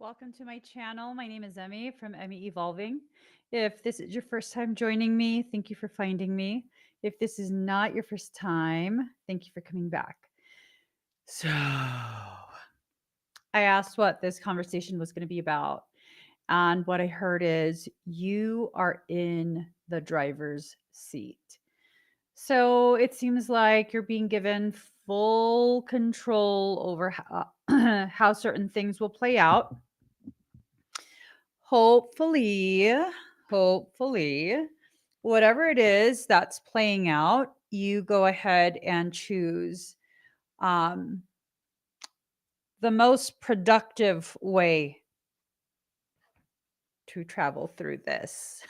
Welcome to my channel. My name is Emmy from Emmy Evolving. If this is your first time joining me, thank you for finding me. If this is not your first time, thank you for coming back. So, I asked what this conversation was going to be about. And what I heard is you are in the driver's seat. So it seems like you're being given full control over how certain things will play out. Hopefully, whatever it is that's playing out, you go ahead and choose um, the most productive way to travel through this.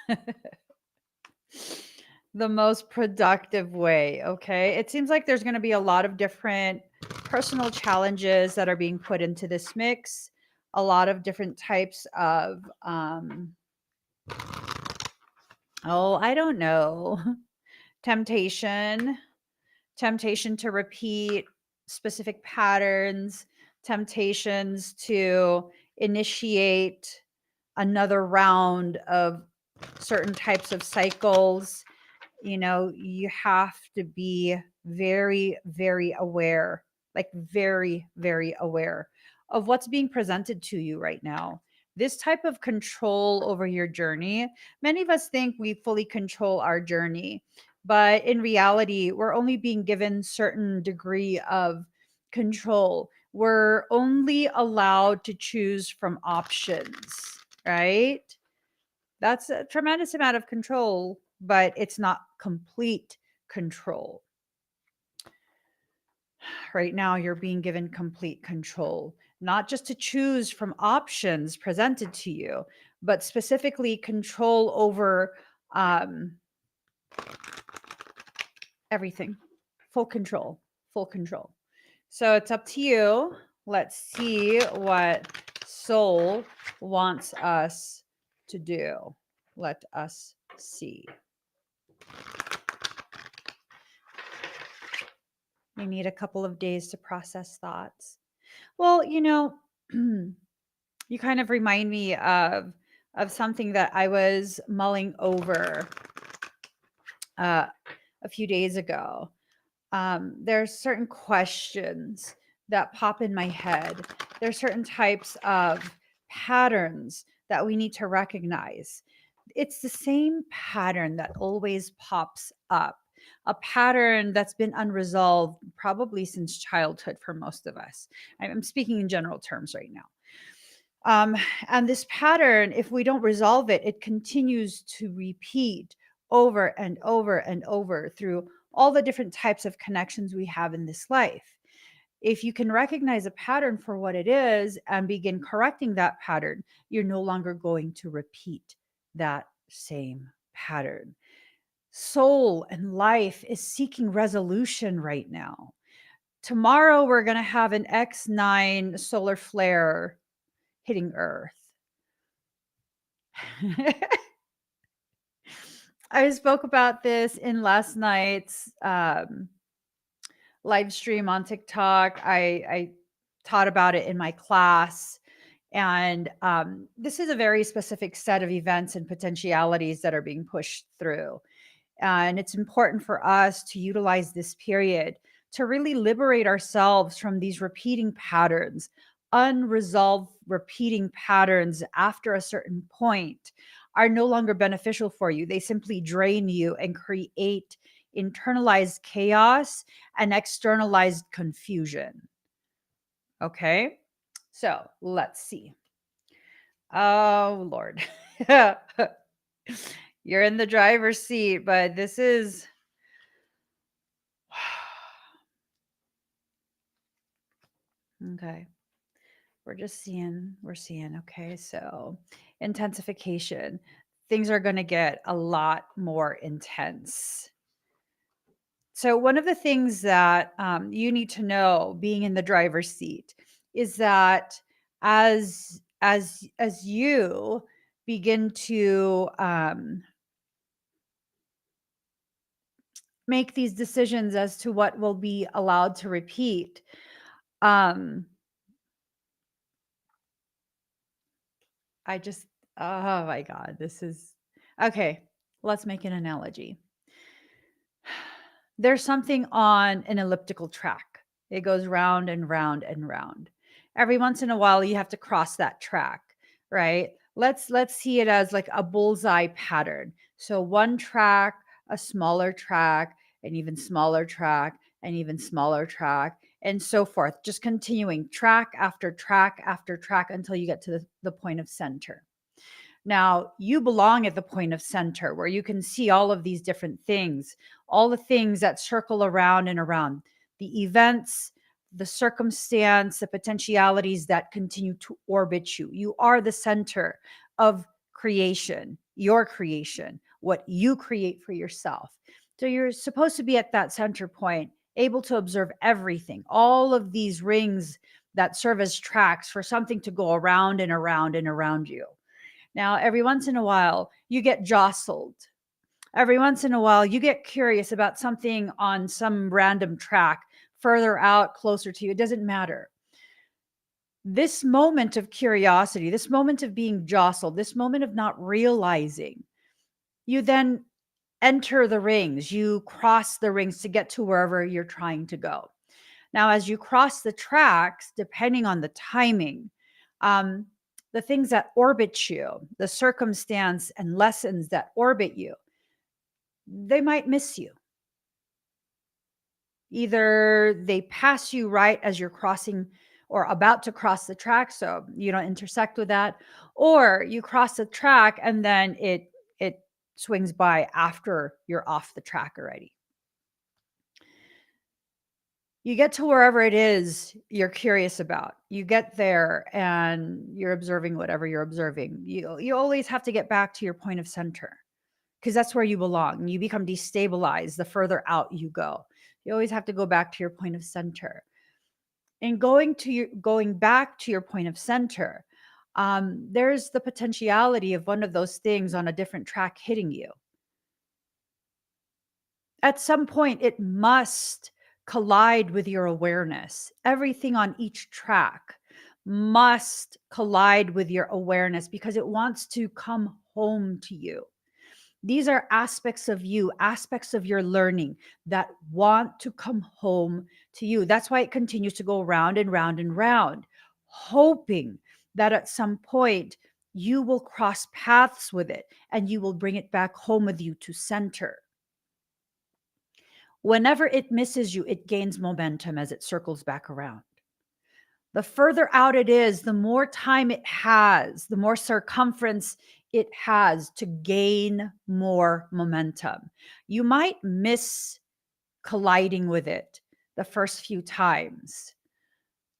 The most productive way, okay? It seems like there's going to be a lot of different personal challenges that are being put into this mix, a lot of different types of I don't know. Temptation, temptation to repeat specific patterns, temptations to initiate another round of certain types of cycles. You have to be very, very aware, like very, very aware of what's being presented to you right now. This type of control over your journey, many of us think we fully control our journey, but in reality, we're only being given certain degree of control. We're only allowed to choose from options, right? That's a tremendous amount of control, but it's not complete control. Right now, you're being given complete control, not just to choose from options presented to you, but specifically control over everything. Full control, full control. So it's up to you. Let's see what soul wants us to do. Let us see. We need a couple of days to process thoughts. Well, you kind of remind me of something that I was mulling over uh, a few days ago. There are certain questions that pop in my head. There are certain types of patterns that we need to recognize. It's the same pattern that always pops up, a pattern that's been unresolved probably since childhood for most of us. I'm speaking in general terms right now. And this pattern, if we don't resolve it, it continues to repeat over and over and over through all the different types of connections we have in this life. If you can recognize a pattern for what it is and begin correcting that pattern, you're no longer going to repeat that same pattern. Soul and life is seeking resolution right now. Tomorrow, we're going to have an X9 solar flare hitting Earth. I spoke about this in last night's live stream on TikTok. I taught about it in my class. And this is a very specific set of events and potentialities that are being pushed through. And it's important for us to utilize this period to really liberate ourselves from these repeating patterns, unresolved repeating patterns after a certain point are no longer beneficial for you. They simply drain you and create internalized chaos and externalized confusion. Okay, so let's see. Oh, Lord. You're in the driver's seat, but this is. Okay. We're seeing. Okay. So intensification. Things are going to get a lot more intense. So one of the things that you need to know, being in the driver's seat, is that as you begin to make these decisions as to what will be allowed to repeat, um, I just, oh my God, this is okay. Let's make an analogy. There's something on an elliptical track. It goes round and round and round. Every once in a while, you have to cross that track, right? Let's see it as like a bullseye pattern. So one track, a smaller track, an even smaller track, an even smaller track, and so forth. Just continuing track after track after track until you get to the point of center. Now, you belong at the point of center where you can see all of these different things, all the things that circle around and around, the events, the circumstance, the potentialities that continue to orbit you. You are the center of creation, your creation, what you create for yourself. So you're supposed to be at that center point, able to observe everything, all of these rings that serve as tracks for something to go around and around and around you. Now, every once in a while, you get jostled. Every once in a while, you get curious about something on some random track further out, closer to you. It doesn't matter. This moment of curiosity, this moment of being jostled, this moment of not realizing, you then enter the rings, you cross the rings to get to wherever you're trying to go. Now, as you cross the tracks, depending on the timing, um, the things that orbit you, the circumstance and lessons that orbit you, they might miss you. Either they pass you right as you're crossing or about to cross the track, so you don't intersect with that, or you cross the track and then it swings by after you're off the track already. You get to wherever it is you're curious about. You get there and you're observing whatever you're observing. You always have to get back to your point of center because that's where you belong. You become destabilized the further out you go. You always have to go back to your point of center. And going back to your point of center, there's the potentiality of one of those things on a different track hitting you. At some point, it must collide with your awareness. Everything on each track must collide with your awareness because it wants to come home to you. These are aspects of you, aspects of your learning that want to come home to you. That's why it continues to go round and round and round, hoping that at some point you will cross paths with it and you will bring it back home with you to center. Whenever it misses you, it gains momentum as it circles back around. The further out it is, the more time it has, the more circumference it has to gain more momentum. You might miss colliding with it the first few times,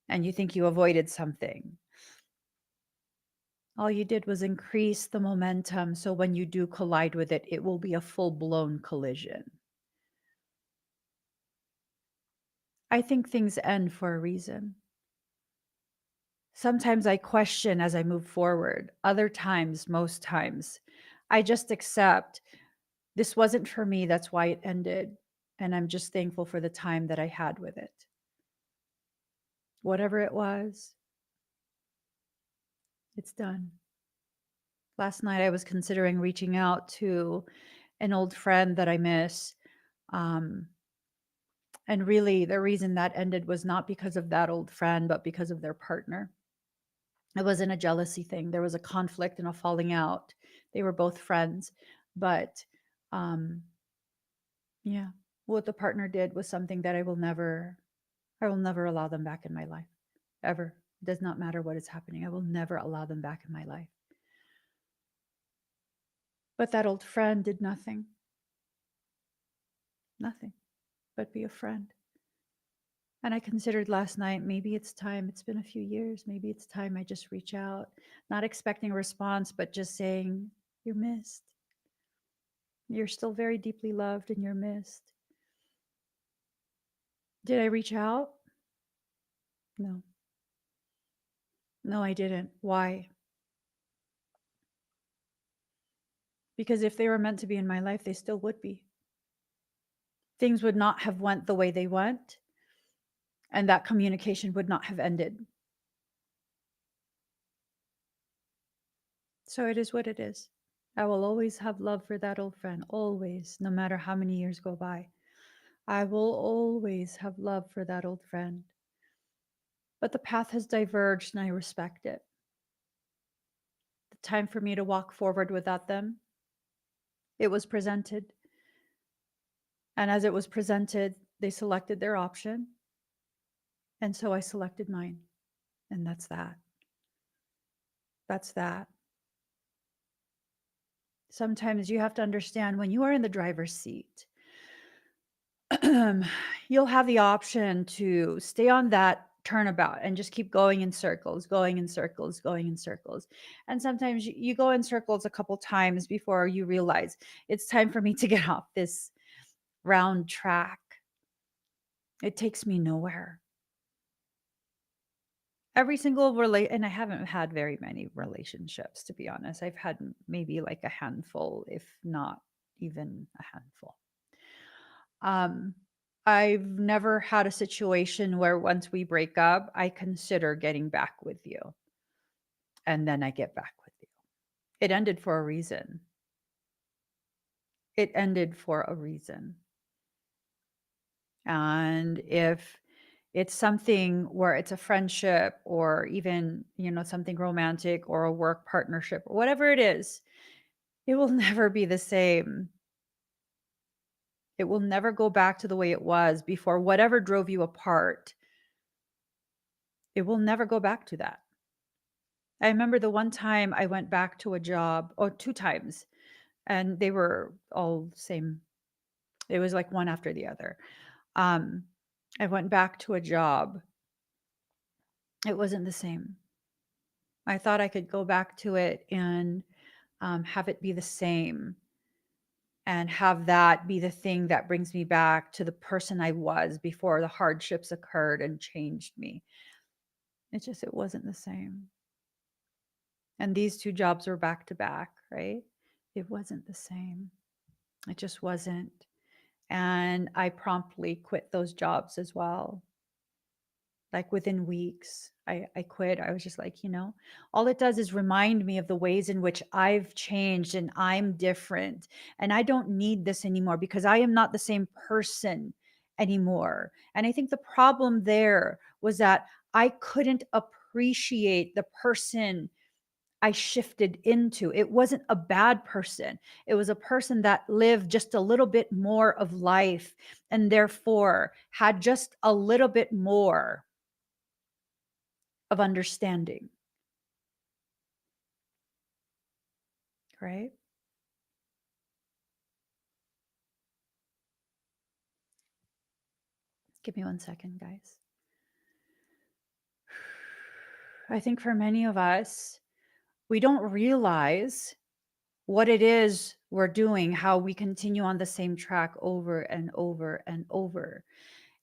and you think you avoided something. All you did was increase the momentum, so when you do collide with it, it will be a full-blown collision. I think things end for a reason. Sometimes I question as I move forward. Other times, most times, I just accept this wasn't for me. That's why it ended. And I'm just thankful for the time that I had with it. Whatever it was, it's done. Last night, I was considering reaching out to an old friend that I miss. Um, and really, the reason that ended was not because of that old friend, but because of their partner. It wasn't a jealousy thing. There was a conflict and a falling out. They were both friends, but um, yeah, what the partner did was something that I will never allow them back in my life, ever. It does not matter what is happening. I will never allow them back in my life. But that old friend did nothing, nothing, but be a friend. And I considered last night, maybe it's time. It's been a few years. Maybe it's time I just reach out, not expecting a response, but just saying, you're missed. You're still very deeply loved and you're missed. Did I reach out? No. No, I didn't. Why? Because if they were meant to be in my life, they still would be. Things would not have went the way they went, and that communication would not have ended. So it is what it is. I will always have love for that old friend, always, no matter how many years go by. I will always have love for that old friend. But the path has diverged and I respect it. The time for me to walk forward without them, it was presented. And as it was presented, they selected their option. And so I selected mine. And that's that. That's that. Sometimes you have to understand when you are in the driver's seat, you'll have the option to stay on that turnabout and just keep going in circles, going in circles, going in circles. And sometimes you go in circles a couple times before you realize it's time for me to get off this round track. It takes me nowhere. Every single and I haven't had very many relationships, to be honest. I've had maybe like a handful, if not even a handful. Um, I've never had a situation where once we break up, I consider getting back with you. And then I get back with you. It ended for a reason. It ended for a reason. And if it's something where it's a friendship or even, something romantic or a work partnership or whatever it is, it will never be the same. It will never go back to the way it was before. Whatever drove you apart, it will never go back to that. I remember the one time I went back to a job, or two times, and they were all same. It was like one after the other. Um, I went back to a job. It wasn't the same. I thought I could go back to it and have it be the same and have that be the thing that brings me back to the person I was before the hardships occurred and changed me. It wasn't the same. And these two jobs were back to back, right? It wasn't the same. It just wasn't. And I promptly quit those jobs as well. Like within weeks, I quit. I was just like, all it does is remind me of the ways in which I've changed and I'm different. And I don't need this anymore because I am not the same person anymore. And I think the problem there was that I couldn't appreciate the person I shifted into. It wasn't a bad person. It was a person that lived just a little bit more of life and therefore had just a little bit more of understanding. Right? Give me 1 second, guys. I think for many of us, we don't realize what it is we're doing, how we continue on the same track over and over and over.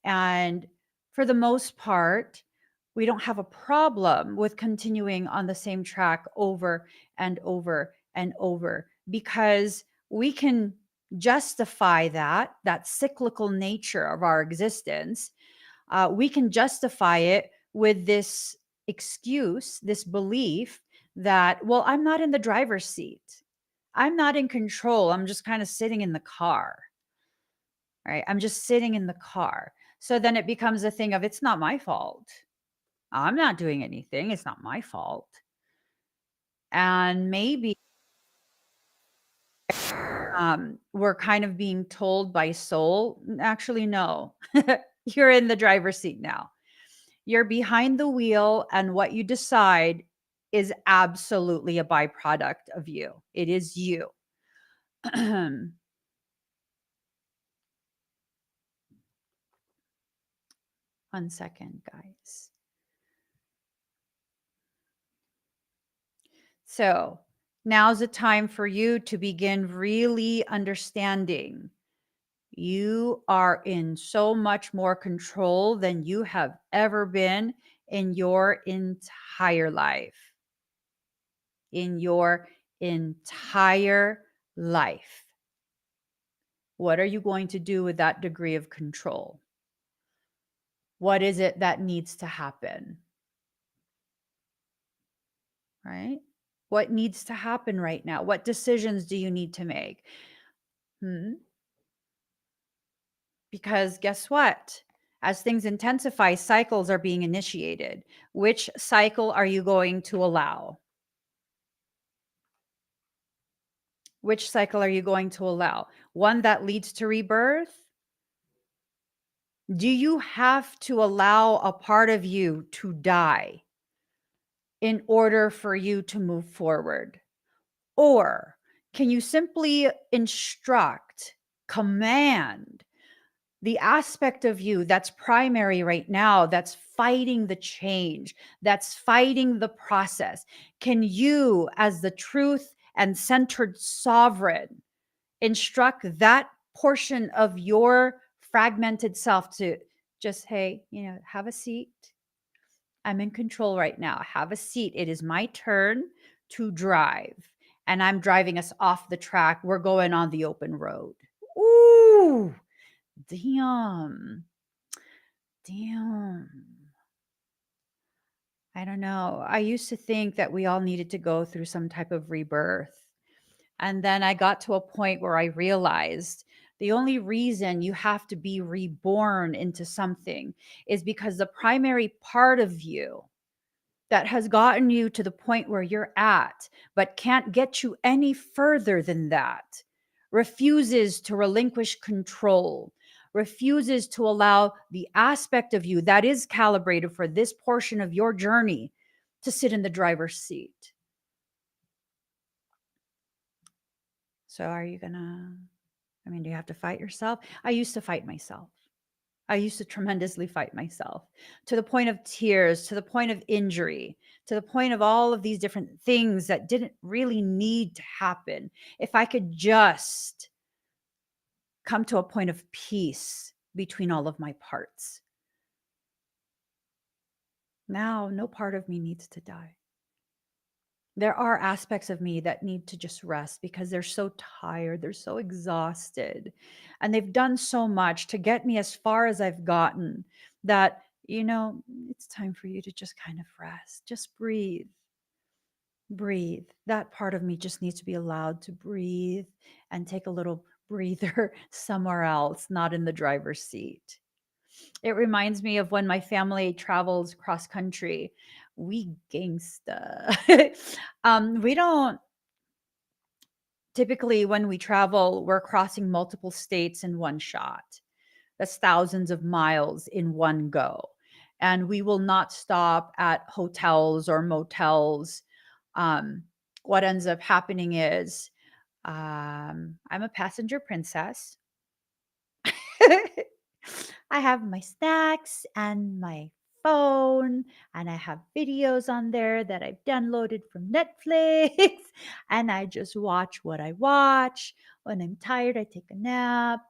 And for the most part, we don't have a problem with continuing on the same track over and over and over because we can justify that cyclical nature of our existence. We can justify it with this excuse, this belief that, well, I'm not in the driver's seat. I'm not in control. I'm just kind of sitting in the car, right? I'm just sitting in the car. So then it becomes a thing of, it's not my fault. I'm not doing anything. It's not my fault. And maybe we're kind of being told by soul, actually, no, you're in the driver's seat now. You're behind the wheel, and what you decide is absolutely a byproduct of you. It is you. 1 second, guys. So now's the time for you to begin really understanding you are in so much more control than you have ever been in your entire life. In your entire life. What are you going to do with that degree of control? What is it that needs to happen? Right? What needs to happen right now? What decisions do you need to make? Because guess what? As things intensify, cycles are being initiated. Which cycle are you going to allow? Which cycle are you going to allow? One that leads to rebirth? Do you have to allow a part of you to die in order for you to move forward? Or can you simply instruct, command the aspect of you that's primary right now, that's fighting the change, that's fighting the process? Can you, as the truth and centered sovereign, instruct that portion of your fragmented self to just, hey, have a seat. I'm in control right now. Have a seat. It is my turn to drive. And I'm driving us off the track. We're going on the open road. Ooh, damn. Damn. I don't know. I used to think that we all needed to go through some type of rebirth. And then I got to a point where I realized the only reason you have to be reborn into something is because the primary part of you that has gotten you to the point where you're at, but can't get you any further than that, refuses to relinquish control, refuses to allow the aspect of you that is calibrated for this portion of your journey to sit in the driver's seat. So are you gonna, do you have to fight yourself? I used to fight myself. I used to tremendously fight myself to the point of tears, to the point of injury, to the point of all of these different things that didn't really need to happen. If I could just come to a point of peace between all of my parts. Now, no part of me needs to die. There are aspects of me that need to just rest because they're so tired, they're so exhausted, and they've done so much to get me as far as I've gotten that, it's time for you to just kind of rest. Just breathe. Breathe. That part of me just needs to be allowed to breathe and take a little breather somewhere else, not in the driver's seat. It reminds me of when my family travels cross country. We gangsta. We don't typically, when we travel, we're crossing multiple states in one shot. That's thousands of miles in one go. And we will not stop at hotels or motels. Um, what ends up happening is I'm a passenger princess. I have my snacks and my phone, and I have videos on there that I've downloaded from Netflix, and I just watch what I watch. When I'm tired, I take a nap.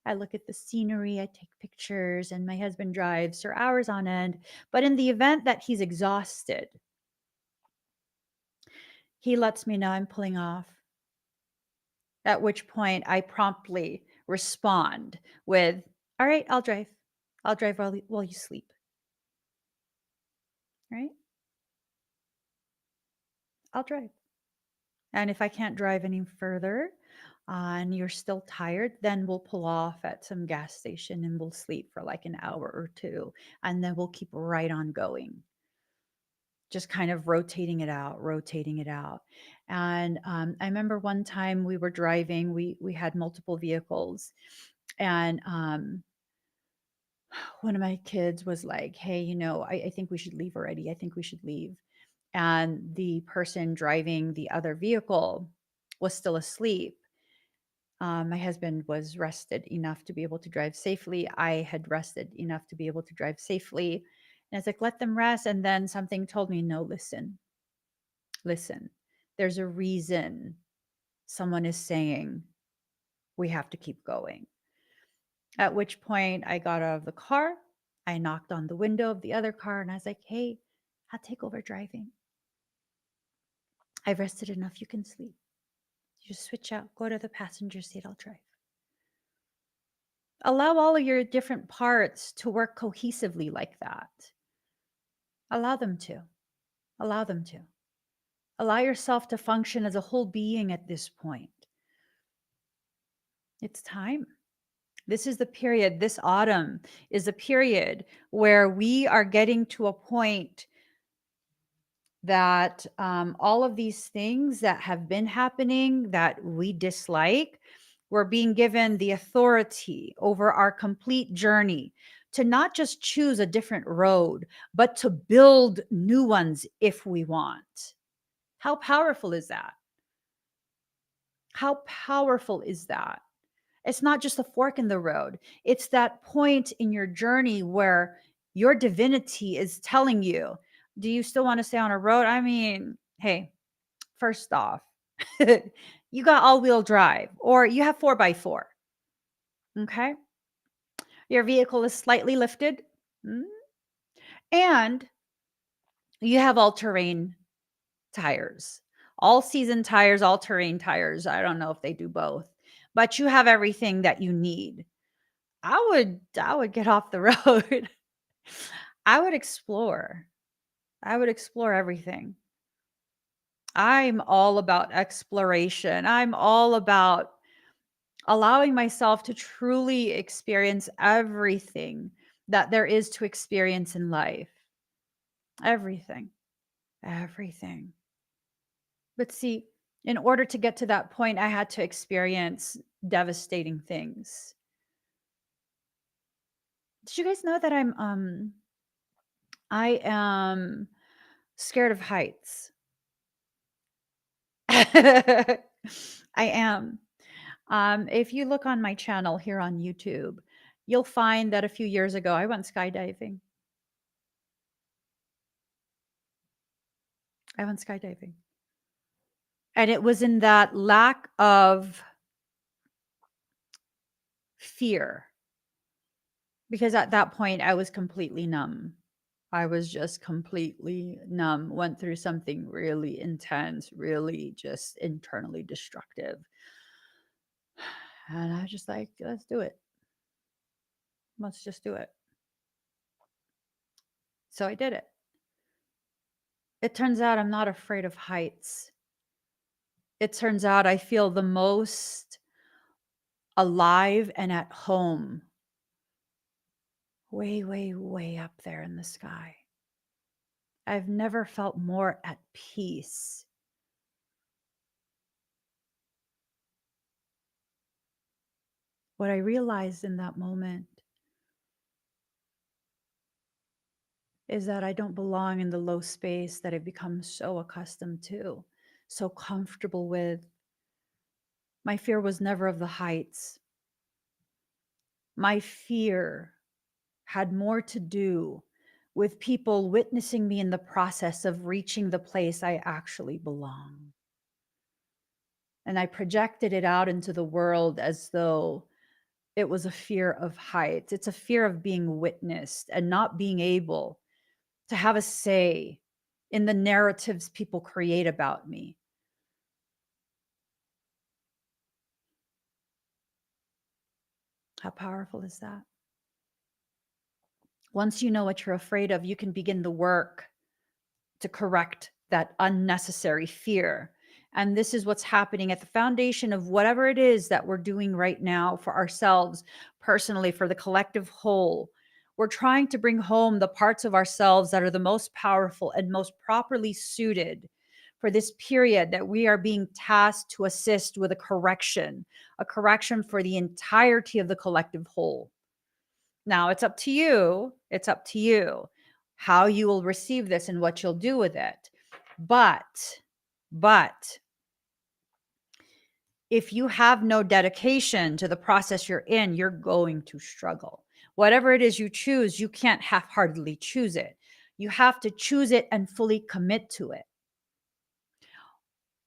I look at the scenery, I take pictures, and my husband drives for hours on end. But in the event that he's exhausted, he lets me know I'm pulling off. At which point I promptly respond with, all right, I'll drive. I'll drive while you sleep. Right? I'll drive. And if I can't drive any further and you're still tired, then we'll pull off at some gas station and we'll sleep for like an hour or two. And then we'll keep right on going. Just kind of rotating it out, rotating it out. And I remember one time we were driving, we had multiple vehicles. And one of my kids was like, hey, I think we should leave already. I think we should leave. And the person driving the other vehicle was still asleep. My husband was rested enough to be able to drive safely. I had rested enough to be able to drive safely. And I was like, let them rest. And then something told me, no, listen, there's a reason someone is saying we have to keep going. At which point I got out of the car. I knocked on the window of the other car and I was like, hey, I'll take over driving. I've rested enough. You can sleep. You just switch out, go to the passenger seat. I'll drive. Allow all of your different parts to work cohesively like that. Allow them to. Allow them to. Allow yourself to function as a whole being at this point. It's time. This is the period, this autumn is a period where we are getting to a point that all of these things that have been happening that we dislike, we're being given the authority over our complete journey to not just choose a different road, but to build new ones if we want. How powerful is that? How powerful is that? It's not just a fork in the road. It's that point in your journey where your divinity is telling you, do you still want to stay on a road? I mean, hey, first off, you got all-wheel drive or you have 4x4. Okay? Your vehicle is slightly lifted. mm, And you have all-terrain tires. All-season tires, all-terrain tires. I don't know if they do both, but you have everything that you need. I would get off the road. I would explore. I would explore everything. I'm all about exploration. I'm all about allowing myself to truly experience everything that there is to experience in life. Everything. Everything. But see, in order to get to that point, I had to experience devastating things. Did you guys know that I am scared of heights? I am. If you look on my channel here on YouTube, you'll find that a few years ago I went skydiving. I went skydiving. And it was in that lack of fear, because at that point I was completely numb. I was just completely numb, went through something really intense, really just internally destructive. And I was just like, let's do it. Let's just do it. So I did it. It turns out I'm not afraid of heights. It turns out I feel the most alive and at home way, way, way up there in the sky. I've never felt more at peace. What I realized in that moment is that I don't belong in the low space that I've become so accustomed to, so comfortable with. My fear was never of the heights. My fear had more to do with people witnessing me in the process of reaching the place I actually belong. And I projected it out into the world as though it was a fear of heights. It's a fear of being witnessed and not being able to have a say in the narratives people create about me. How powerful is that? Once you know what you're afraid of, you can begin the work to correct that unnecessary fear. And this is what's happening at the foundation of whatever it is that we're doing right now for ourselves personally, for the collective whole. We're trying to bring home the parts of ourselves that are the most powerful and most properly suited for this period that we are being tasked to assist with a correction for the entirety of the collective whole. Now it's up to you. It's up to you how you will receive this and what you'll do with it. But if you have no dedication to the process you're in, you're going to struggle. Whatever it is you choose, you can't half-heartedly choose it. You have to choose it and fully commit to it.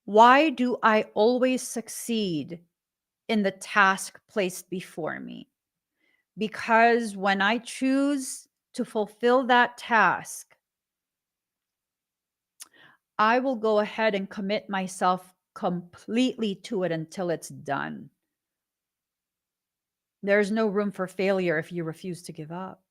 Why do I always succeed in the task placed before me? Because when I choose to fulfill that task, I will go ahead and commit myself completely to it until it's done. There's no room for failure if you refuse to give up.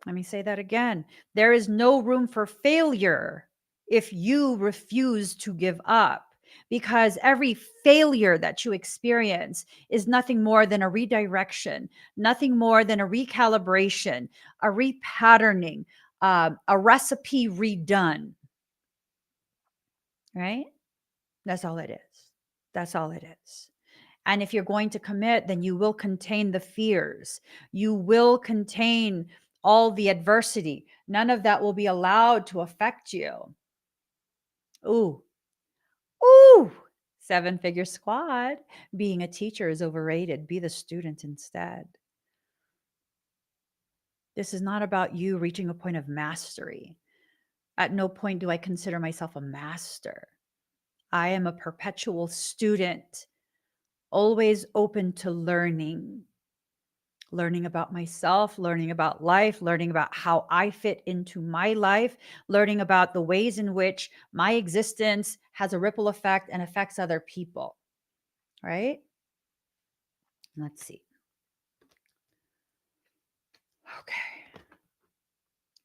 Let me say that again. There is no room for failure if you refuse to give up, because every failure that you experience is nothing more than a redirection, nothing more than a recalibration, a repatterning, a recipe redone, right? That's all it is. That's all it is. And if you're going to commit, then you will contain the fears. You will contain all the adversity. None of that will be allowed to affect you. Ooh, ooh, 7-figure squad. Being a teacher is overrated. Be the student instead. This is not about you reaching a point of mastery. At no point do I consider myself a master. I am a perpetual student, always open to learning about myself, learning about life, learning about how I fit into my life, learning about the ways in which my existence has a ripple effect and affects other people, right? Let's see. Okay.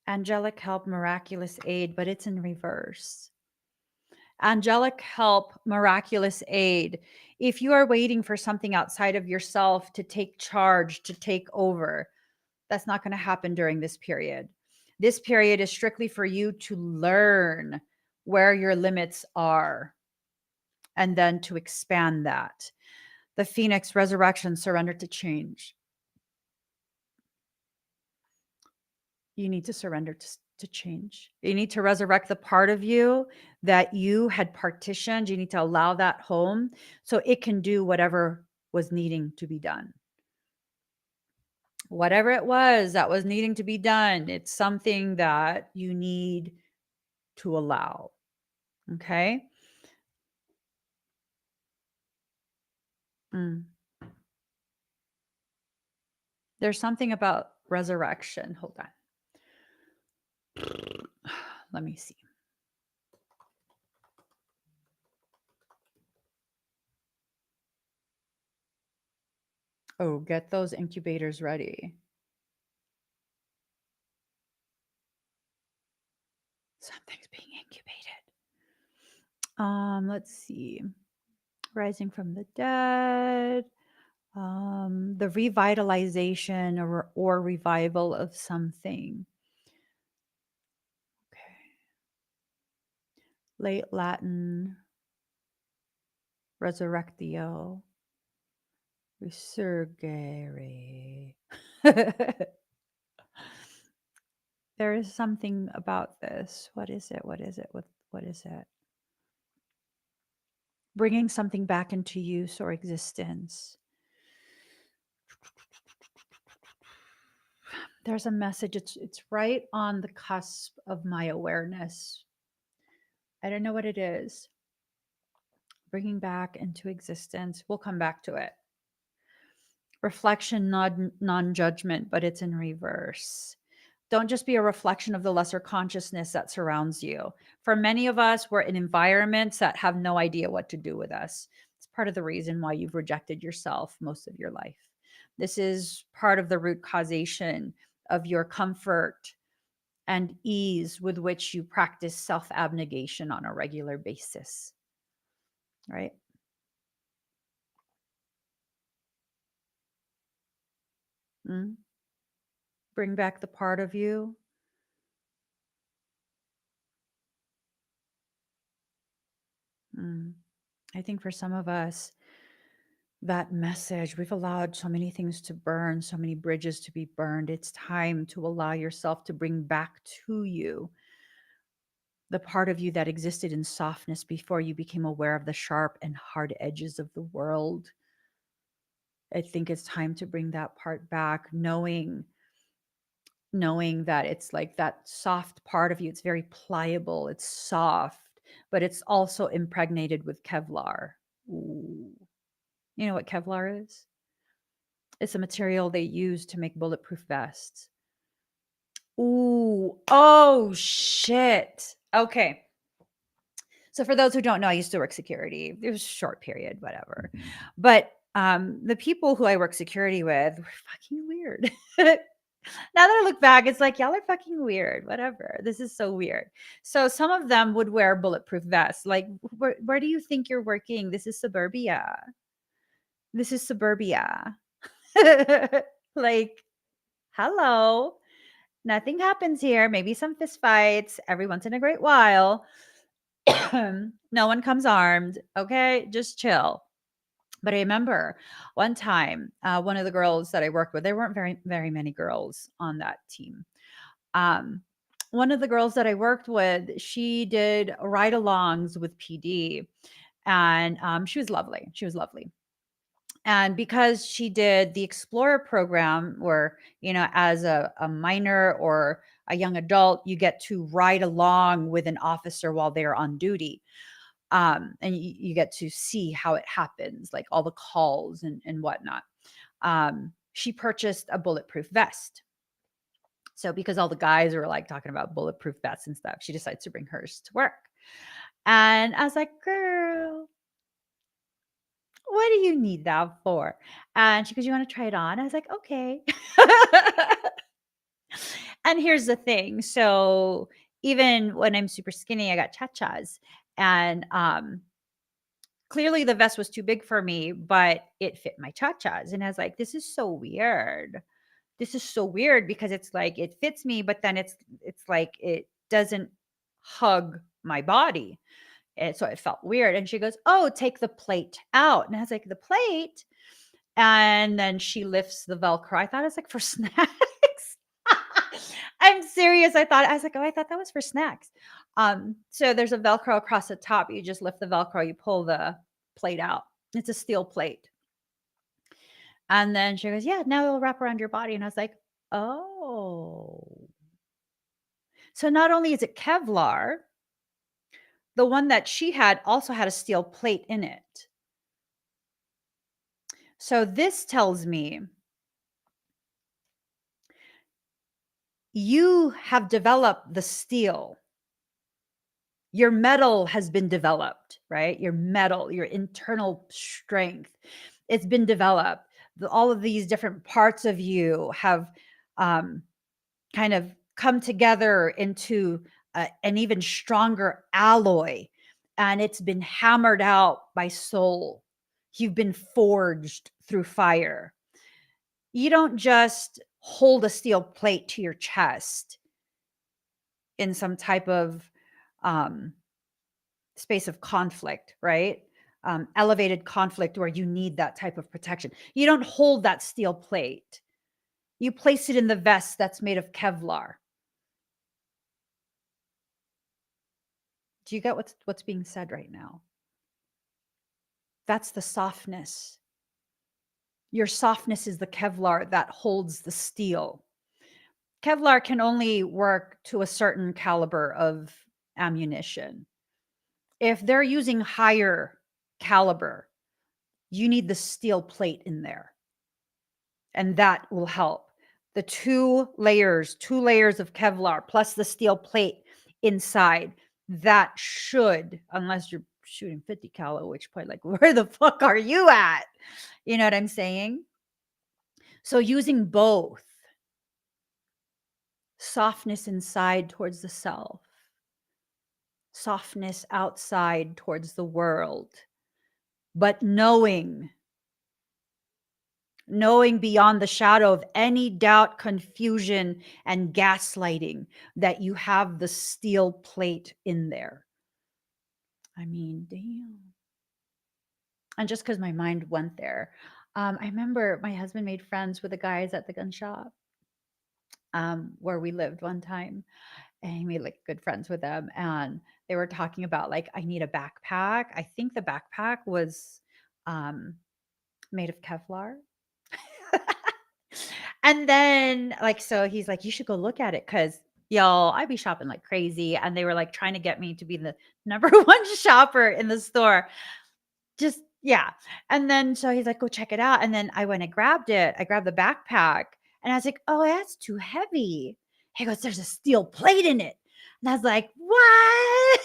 Angelic help, miraculous aid, but it's in reverse. Angelic help, miraculous aid. If you are waiting for something outside of yourself to take charge, to take over, that's not going to happen during this period. This period is strictly for you to learn where your limits are and then to expand that. The Phoenix, resurrection, surrender to change. You need to surrender to change. You need to resurrect the part of you that you had partitioned. You need to allow that home so it can do whatever was needing to be done. Whatever it was that was needing to be done, it's something that you need to allow. Okay. Mm. There's something about resurrection. Hold on. Let me see. Oh, get those incubators ready. Something's being incubated. Let's see. Rising from the dead. The revitalization or revival of something. Okay. Late Latin. Resurrectio. Resurgere. There is something about this. What is it? What is it? What is it? Bringing something back into use or existence. There's a message. It's right on the cusp of my awareness. I don't know what it is. Bringing back into existence. We'll come back to it. Reflection, non-judgment, but it's in reverse. Don't just be a reflection of the lesser consciousness that surrounds you. For many of us, we're in environments that have no idea what to do with us. It's part of the reason why you've rejected yourself most of your life. This is part of the root causation of your comfort and ease with which you practice self-abnegation on a regular basis, right? Mm? Bring back the part of you. Mm. I think for some of us, that message, we've allowed so many things to burn, so many bridges to be burned. It's time to allow yourself to bring back to you the part of you that existed in softness before you became aware of the sharp and hard edges of the world. I think it's time to bring that part back, knowing that it's like that soft part of you. It's very pliable, it's soft, but it's also impregnated with Kevlar. Ooh. You know what Kevlar is? It's a material they use to make bulletproof vests. Ooh, oh shit. Okay. So for those who don't know, I used to work security. It was a short period, whatever. But the people who I work security with were fucking weird. Now that I look back, it's like, y'all are fucking weird. Whatever. This is so weird. So some of them would wear bulletproof vests. Like, where do you think you're working? This is suburbia. This is suburbia. Like, hello. Nothing happens here. Maybe some fist fights every once in a great while. No one comes armed. Okay. Just chill. But I remember one time, one of the girls that I worked with, there weren't very, very many girls on that team. Um, one of the girls that I worked with, she did ride alongs with PD, and she was lovely. She was lovely. And because she did the Explorer program, where, as a minor or a young adult, you get to ride along with an officer while they're on duty. And you get to see how it happens, like all the calls and whatnot. She purchased a bulletproof vest. So because all the guys were like talking about bulletproof vests and stuff, she decides to bring hers to work. And I was like, girl, what do you need that for? And she goes, you want to try it on? I was like, okay. And here's the thing. So even when I'm super skinny, I got cha-chas. And clearly the vest was too big for me, but it fit my cha-chas. And I was like, this is so weird. This is so weird because it's like it fits me, but then it's like it doesn't hug my body. And so it felt weird. And she goes, oh, take the plate out. And I was like, the plate? And then she lifts the Velcro. I thought it was like for snacks. I'm serious. I was like, oh, I thought that was for snacks. So there's a Velcro across the top. You just lift the Velcro, you pull the plate out. It's a steel plate. And then she goes, yeah, now it'll wrap around your body. And I was like, oh. So not only is it Kevlar, the one that she had also had a steel plate in it. So this tells me you have developed the steel. Your metal has been developed, right? Your metal, your internal strength, it's been developed. All of these different parts of you have kind of come together into an even stronger alloy, and it's been hammered out by soul. You've been forged through fire. You don't just hold a steel plate to your chest in some type of space of conflict, right? Elevated conflict where you need that type of protection. You don't hold that steel plate. You place it in the vest that's made of Kevlar. Do you get what's being said right now? That's the softness. Your softness is the Kevlar that holds the steel. Kevlar can only work to a certain caliber of ammunition. If they're using higher caliber, you need the steel plate in there. And that will help. The two layers of Kevlar plus the steel plate inside, that should, unless you're shooting 50 cal, which point, like, where the fuck are you at? You know what I'm saying? So using both, softness inside towards the self, softness outside towards the world, but knowing beyond the shadow of any doubt, confusion, and gaslighting that you have the steel plate in there. I mean, damn. And just because my mind went there, I remember my husband made friends with the guys at the gun shop where we lived one time. And he made like good friends with them. And they were talking about, like, I need a backpack. I think the backpack was made of Kevlar. And then, like, so he's like, you should go look at it because, y'all, I be shopping like crazy. And they were like trying to get me to be the number one shopper in the store. Just, yeah. And then, so he's like, go check it out. And then I went and grabbed it. I grabbed the backpack and I was like, oh, that's too heavy. He goes, there's a steel plate in it. And I was like, what?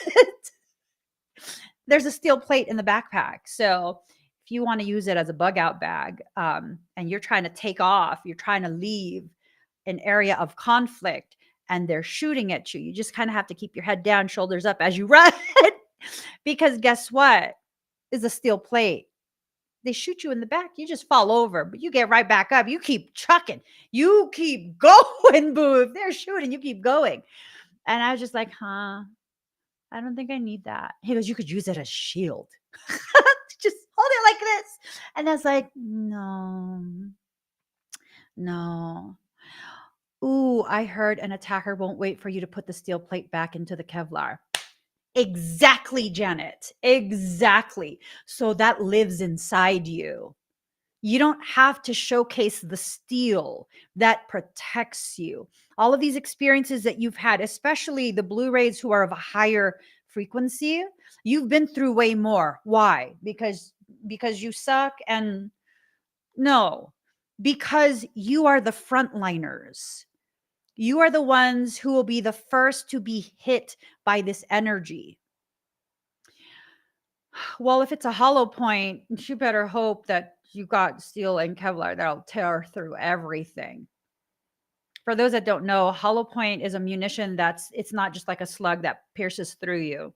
There's a steel plate in the backpack. So if you want to use it as a bug out bag and you're trying to take off, you're trying to leave, an area of conflict and they're shooting at you, you just kind of have to keep your head down, shoulders up as you run. Because guess what? Is a steel plate. They shoot you in the back, you just fall over, but you get right back up. You keep trucking. You keep going, boo. If they're shooting, you keep going. And I was just like, huh, I don't think I need that. He goes, you could use it as shield. Just hold it like this. And I was like, no, no. Ooh, I heard an attacker won't wait for you to put the steel plate back into the Kevlar. Exactly, Janet. Exactly. So that lives inside you. You don't have to showcase the steel that protects you. All of these experiences that you've had, especially the Blu-rays who are of a higher frequency, you've been through way more. Why? Because you suck? And no, because you are the frontliners. You are the ones who will be the first to be hit by this energy. Well, if it's a hollow point, you better hope that you got steel and Kevlar that'll tear through everything. For those that don't know, hollow point is a munition it's not just like a slug that pierces through you.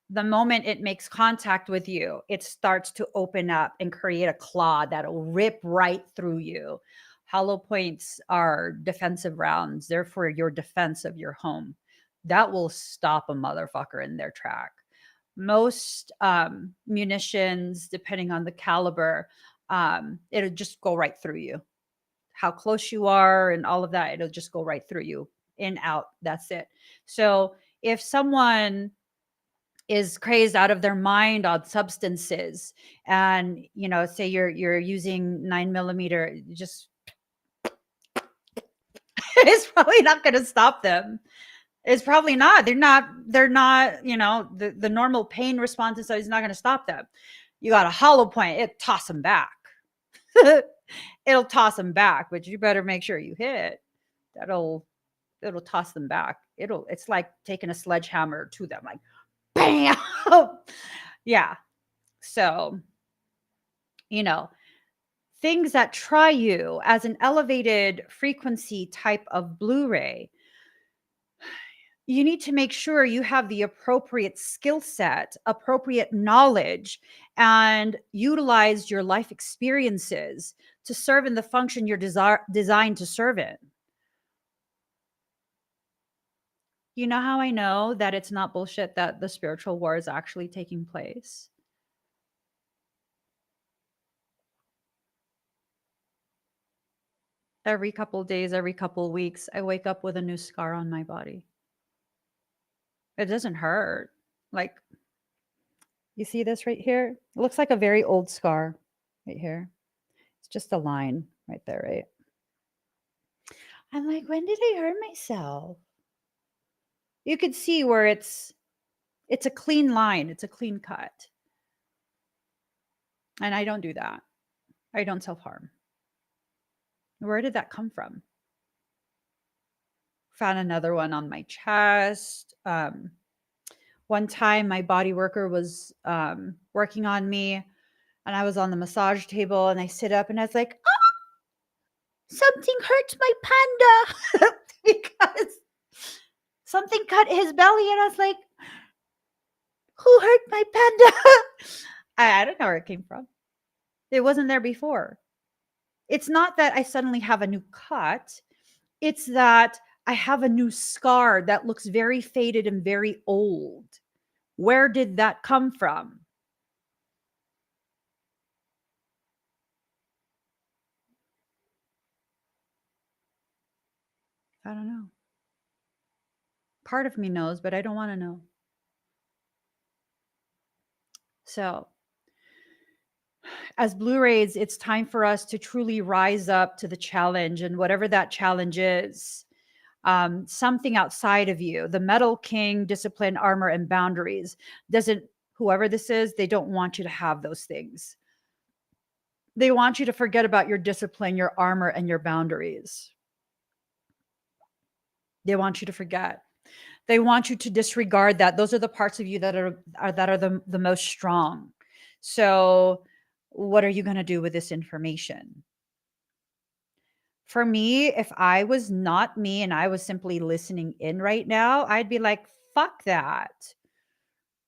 The moment it makes contact with you, it starts to open up and create a claw that'll rip right through you. Hollow points are defensive rounds. They're for your defense of your home. That will stop a motherfucker in their track. Most munitions, depending on the caliber, it'll just go right through you. How close you are and all of that, it'll just go right through you, in, out. That's it. So if someone is crazed out of their mind on substances, and say you're using 9 millimeter, just it's probably not going to stop them. It's probably not. They're not, the normal pain response is not going to stop them. You got a hollow point, it toss them back. It'll toss them back, but you better make sure you hit. It'll toss them back. It's like taking a sledgehammer to them, like bam. Yeah. So, things that try you as an elevated frequency type of Blu-ray, you need to make sure you have the appropriate skill set, appropriate knowledge, and utilize your life experiences to serve in the function you're designed to serve in. You know how I know that it's not bullshit that the spiritual war is actually taking place? Every couple days, every couple weeks, I wake up with a new scar on my body. It doesn't hurt. Like, you see this right here? It looks like a very old scar right here. It's just a line right there, right? I'm like, when did I hurt myself? You could see where it's a clean line. It's a clean cut. And I don't do that. I don't self-harm. Where did that come from? Found another one on my chest. One time my body worker was working on me, and I was on the massage table, and I sit up and I was like, oh, something hurts my panda. Because something cut his belly, and I was like, who hurt my panda? I don't know where it came from. It wasn't there before. It's not that I suddenly have a new cut. It's that I have a new scar that looks very faded and very old. Where did that come from? I don't know. Part of me knows, but I don't want to know. So, as Blu-rays, it's time for us to truly rise up to the challenge, and whatever that challenge is, something outside of you, the metal king, discipline, armor, and boundaries, whoever this is, they don't want you to have those things. They want you to forget about your discipline, your armor, and your boundaries. They want you to forget. They want you to disregard that. Those are the parts of you that are the most strong. So what are you going to do with this information? For me, if I was not me and I was simply listening in right now, I'd be like, fuck that.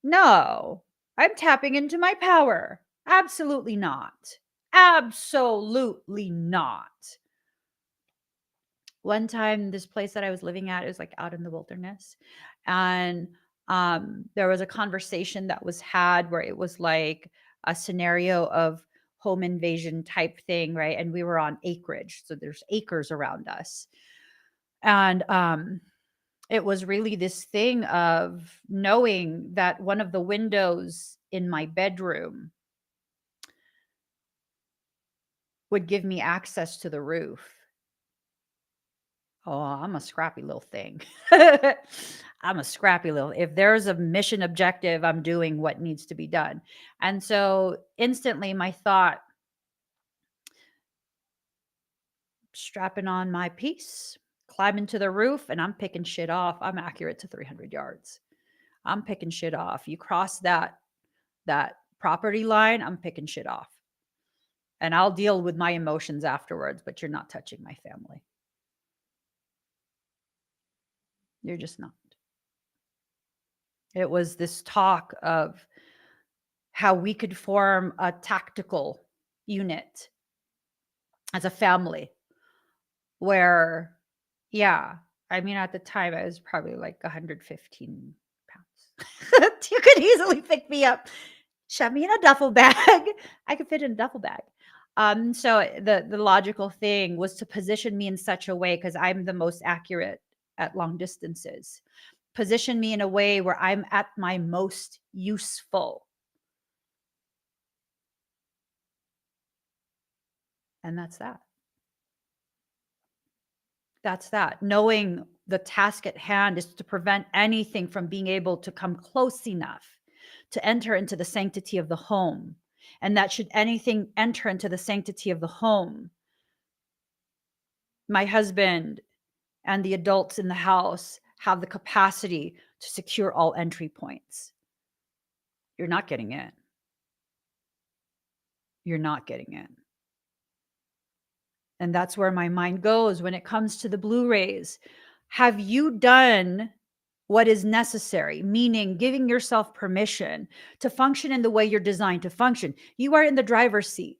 No, I'm tapping into my power. Absolutely not. Absolutely not. One time, this place that I was living at, it was like out in the wilderness. And there was a conversation that was had where it was like a scenario of home invasion type thing, right? And we were on acreage. So there's acres around us. And it was really this thing of knowing that one of the windows in my bedroom would give me access to the roof. Oh, I'm a scrappy little thing. I'm a scrappy little. If there's a mission objective, I'm doing what needs to be done. And so instantly my thought, strapping on my piece, climbing to the roof, and I'm picking shit off. I'm accurate to 300 yards. I'm picking shit off. You cross that property line, I'm picking shit off. And I'll deal with my emotions afterwards, but you're not touching my family. You're just not. It was this talk of how we could form a tactical unit as a family where, yeah, I mean, at the time I was probably like 115 pounds. You could easily pick me up, shove me in a duffel bag. I could fit in a duffel bag. So the logical thing was to position me in such a way, because I'm the most accurate at long distances. Position me in a way where I'm at my most useful. And that's that. That's that. Knowing the task at hand is to prevent anything from being able to come close enough to enter into the sanctity of the home. And that should anything enter into the sanctity of the home, my husband and the adults in the house have the capacity to secure all entry points. You're not getting in. You're not getting in. And that's where my mind goes when it comes to the Blu-rays. Have you done what is necessary? Meaning giving yourself permission to function in the way you're designed to function. You are in the driver's seat.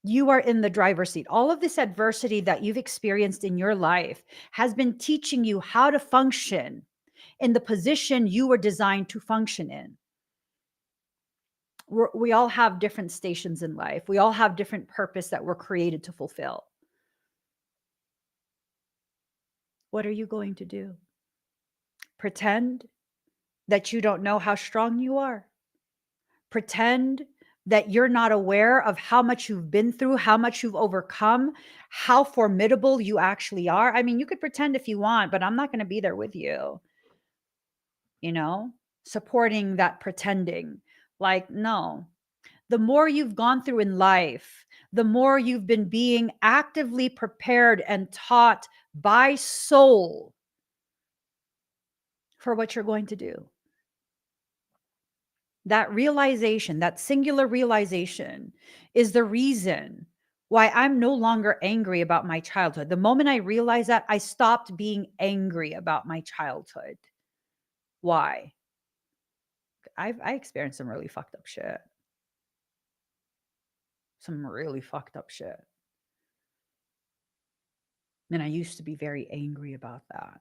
You are in the driver's seat. All of this adversity that you've experienced in your life has been teaching you how to function in the position you were designed to function in. We all have different stations in life. We all have different purpose that we're created to fulfill. What are you going to do? Pretend that you don't know how strong you are? Pretend that you're not aware of how much you've been through, how much you've overcome, how formidable you actually are? I mean, you could pretend if you want, but I'm not going to be there with you, you know, supporting that pretending. Like, no. The more you've gone through in life, the more you've been being actively prepared and taught by soul for what you're going to do. That realization, that singular realization, is the reason why I'm no longer angry about my childhood. The moment I realized that, I stopped being angry about my childhood. Why? I experienced some really fucked up shit. Some really fucked up shit. And I used to be very angry about that.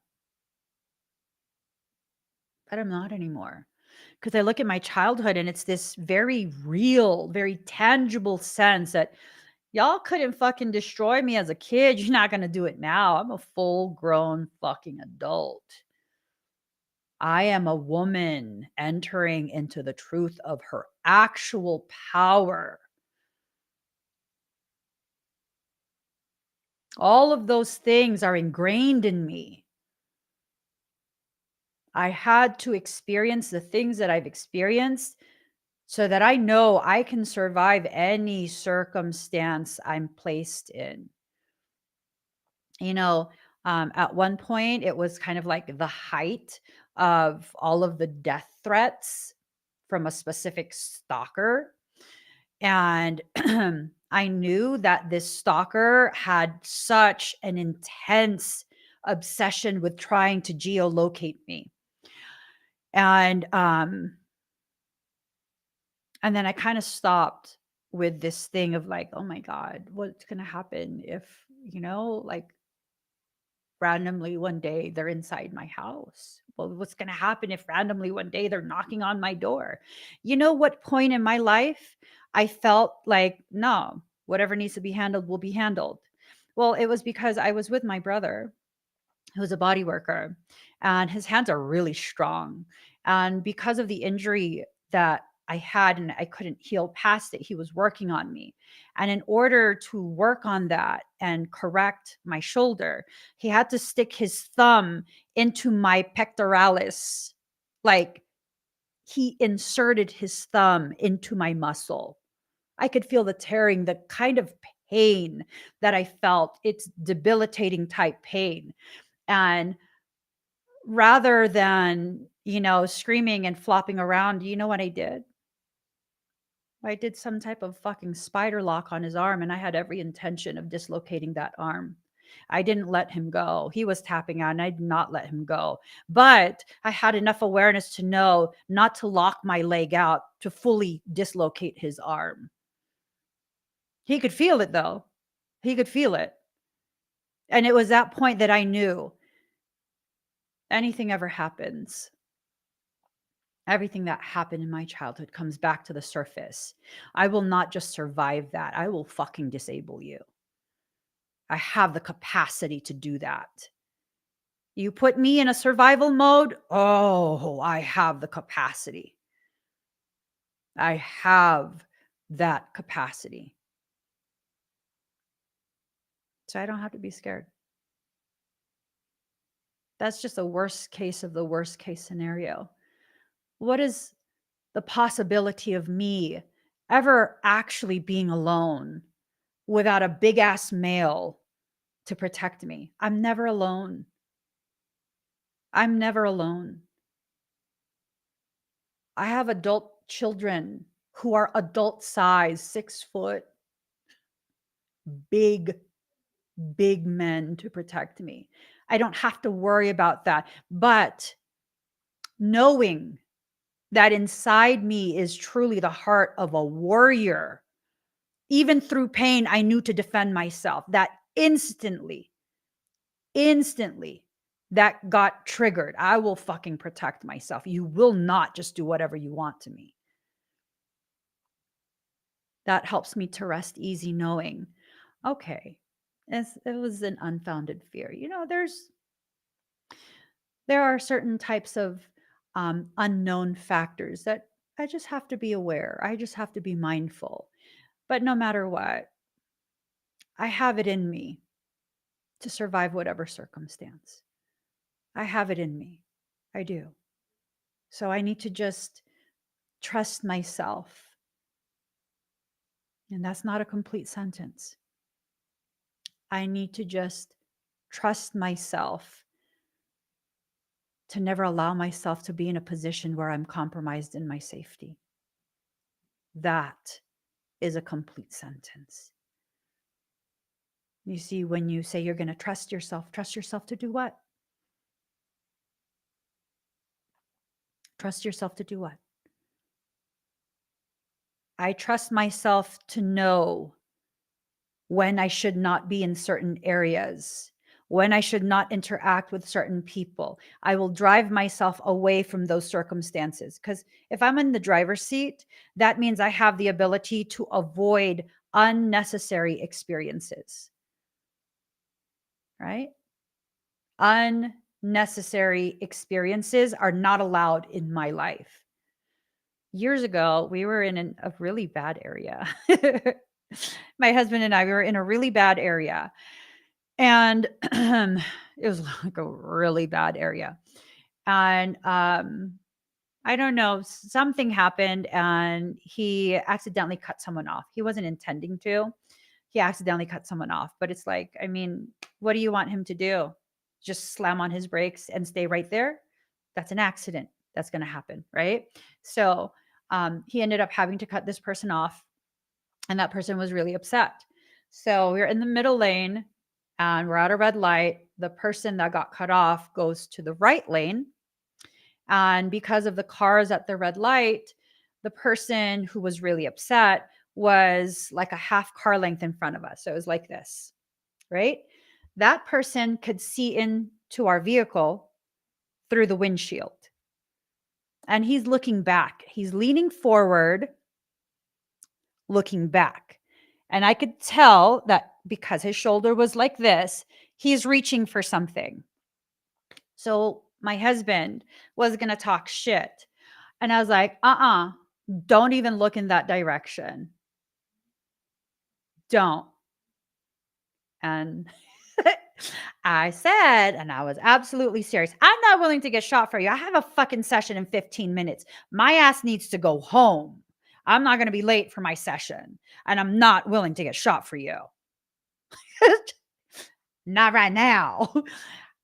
But I'm not anymore. Because I look at my childhood and it's this very real, very tangible sense that y'all couldn't fucking destroy me as a kid. You're not going to do it now. I'm a full grown fucking adult. I am a woman entering into the truth of her actual power. All of those things are ingrained in me. I had to experience the things that I've experienced so that I know I can survive any circumstance I'm placed in. You know, at one point, it was kind of like the height of all of the death threats from a specific stalker. And I knew that this stalker had such an intense obsession with trying to geolocate me. And then I kind of stopped with this thing of like, oh my God, what's going to happen if, like randomly one day they're inside my house? Well, what's going to happen if randomly one day they're knocking on my door? You know what point in my life I felt like, no, whatever needs to be handled will be handled? Well, it was because I was with my brother, who's a body worker, and his hands are really strong. And because of the injury that I had and I couldn't heal past it, he was working on me. And in order to work on that and correct my shoulder, he had to stick his thumb into my pectoralis. Like he inserted his thumb into my muscle. I could feel the tearing, the kind of pain that I felt. It's debilitating type pain. And rather than, screaming and flopping around, you know what I did? I did some type of fucking spider lock on his arm, and I had every intention of dislocating that arm. I didn't let him go. He was tapping out, and I did not let him go. But I had enough awareness to know not to lock my leg out to fully dislocate his arm. He could feel it, though. He could feel it. And it was that point that I knew anything ever happens, everything that happened in my childhood comes back to the surface. I will not just survive that. I will fucking disable you. I have the capacity to do that. You put me in a survival mode. Oh, I have the capacity. I have that capacity. So I don't have to be scared. That's just the worst case of the worst case scenario. What is the possibility of me ever actually being alone without a big ass male to protect me? I'm never alone. I'm never alone. I have adult children who are adult size, 6 foot, big, big men to protect me. I don't have to worry about that. But knowing that inside me is truly the heart of a warrior, even through pain, I knew to defend myself. That instantly that got triggered. I will fucking protect myself. You will not just do whatever you want to me. That helps me to rest easy knowing, okay, it was an unfounded fear. There are certain types of unknown factors that I just have to be aware. I just have to be mindful. But no matter what, I have it in me to survive whatever circumstance. I have it in me. I do. So I need to just trust myself. And that's not a complete sentence. I need to just trust myself to never allow myself to be in a position where I'm compromised in my safety. That is a complete sentence. You see, when you say you're going to trust yourself to do what? Trust yourself to do what? I trust myself to know when I should not be in certain areas, when I should not interact with certain people. I will drive myself away from those circumstances, because if I'm in the driver's seat, that means I have the ability to avoid unnecessary experiences, right? Unnecessary experiences are not allowed in my life. Years ago, we were in a really bad area. My husband and I, we were in a really bad area. And it was like a really bad area. And I don't know, something happened and he accidentally cut someone off. He wasn't intending to. He accidentally cut someone off. But it's like, I mean, what do you want him to do? Just slam on his brakes and stay right there? That's an accident. That's going to happen, right? So he ended up having to cut this person off. And that person was really upset. So we're in the middle lane and we're at a red light. The person that got cut off goes to the right lane. And because of the cars at the red light, the person who was really upset was like a half car length in front of us. So it was like this, right? That person could see into our vehicle through the windshield. And he's looking back. He's leaning forward, looking back. And I could tell that because his shoulder was like this, he's reaching for something. So my husband was going to talk shit. And I was like, don't even look in that direction. Don't. And I said, and I was absolutely serious, I'm not willing to get shot for you. I have a fucking session in 15 minutes. My ass needs to go home. I'm not going to be late for my session. And I'm not willing to get shot for you. Not right now.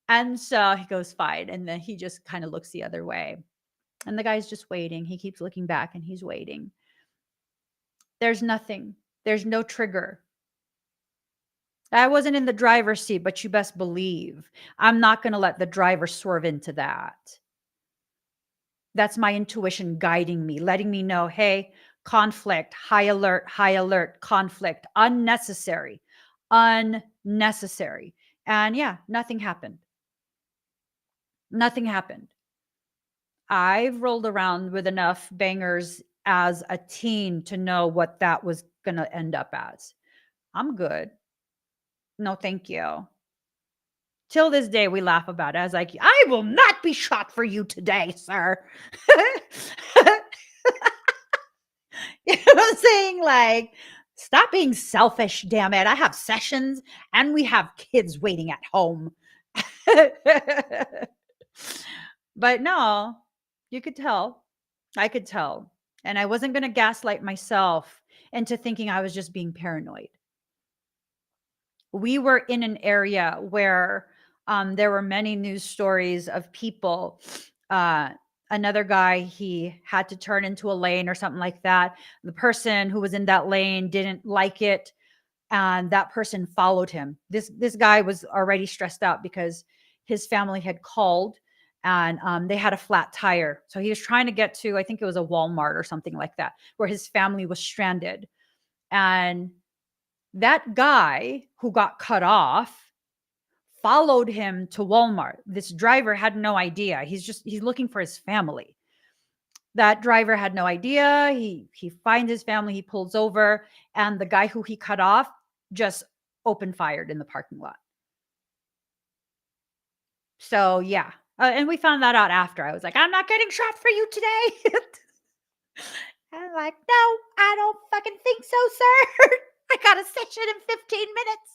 And so he goes, fine. And then he just kind of looks the other way. And the guy's just waiting. He keeps looking back and he's waiting. There's nothing. There's no trigger. I wasn't in the driver's seat, but you best believe I'm not going to let the driver swerve into that. That's my intuition guiding me, letting me know, hey, conflict, high alert, conflict, unnecessary. And yeah, nothing happened. Nothing happened. I've rolled around with enough bangers as a teen to know what that was going to end up as. I'm good. No, thank you. Till this day, we laugh about it. I was like, I will not be shot for you today, sir. You know what I'm saying? Like, stop being selfish, damn it. I have sessions and we have kids waiting at home. But no, you could tell. I could tell. And I wasn't going to gaslight myself into thinking I was just being paranoid. We were in an area where there were many news stories of people. Another guy, he had to turn into a lane or something like that. The person who was in that lane didn't like it, and that person followed him. This guy was already stressed out because his family had called and they had a flat tire. So he was trying to get to, I think it was a Walmart or something like that, where his family was stranded. And that guy who got cut off followed him to Walmart. This driver had no idea. He's looking for his family. That driver had no idea. He finds his family, he pulls over, and the guy who he cut off just opened fired in the parking lot. So yeah. And we found that out after. I was like, I'm not getting shot for you today. I'm like, no, I don't fucking think so, sir. I got a session in 15 minutes.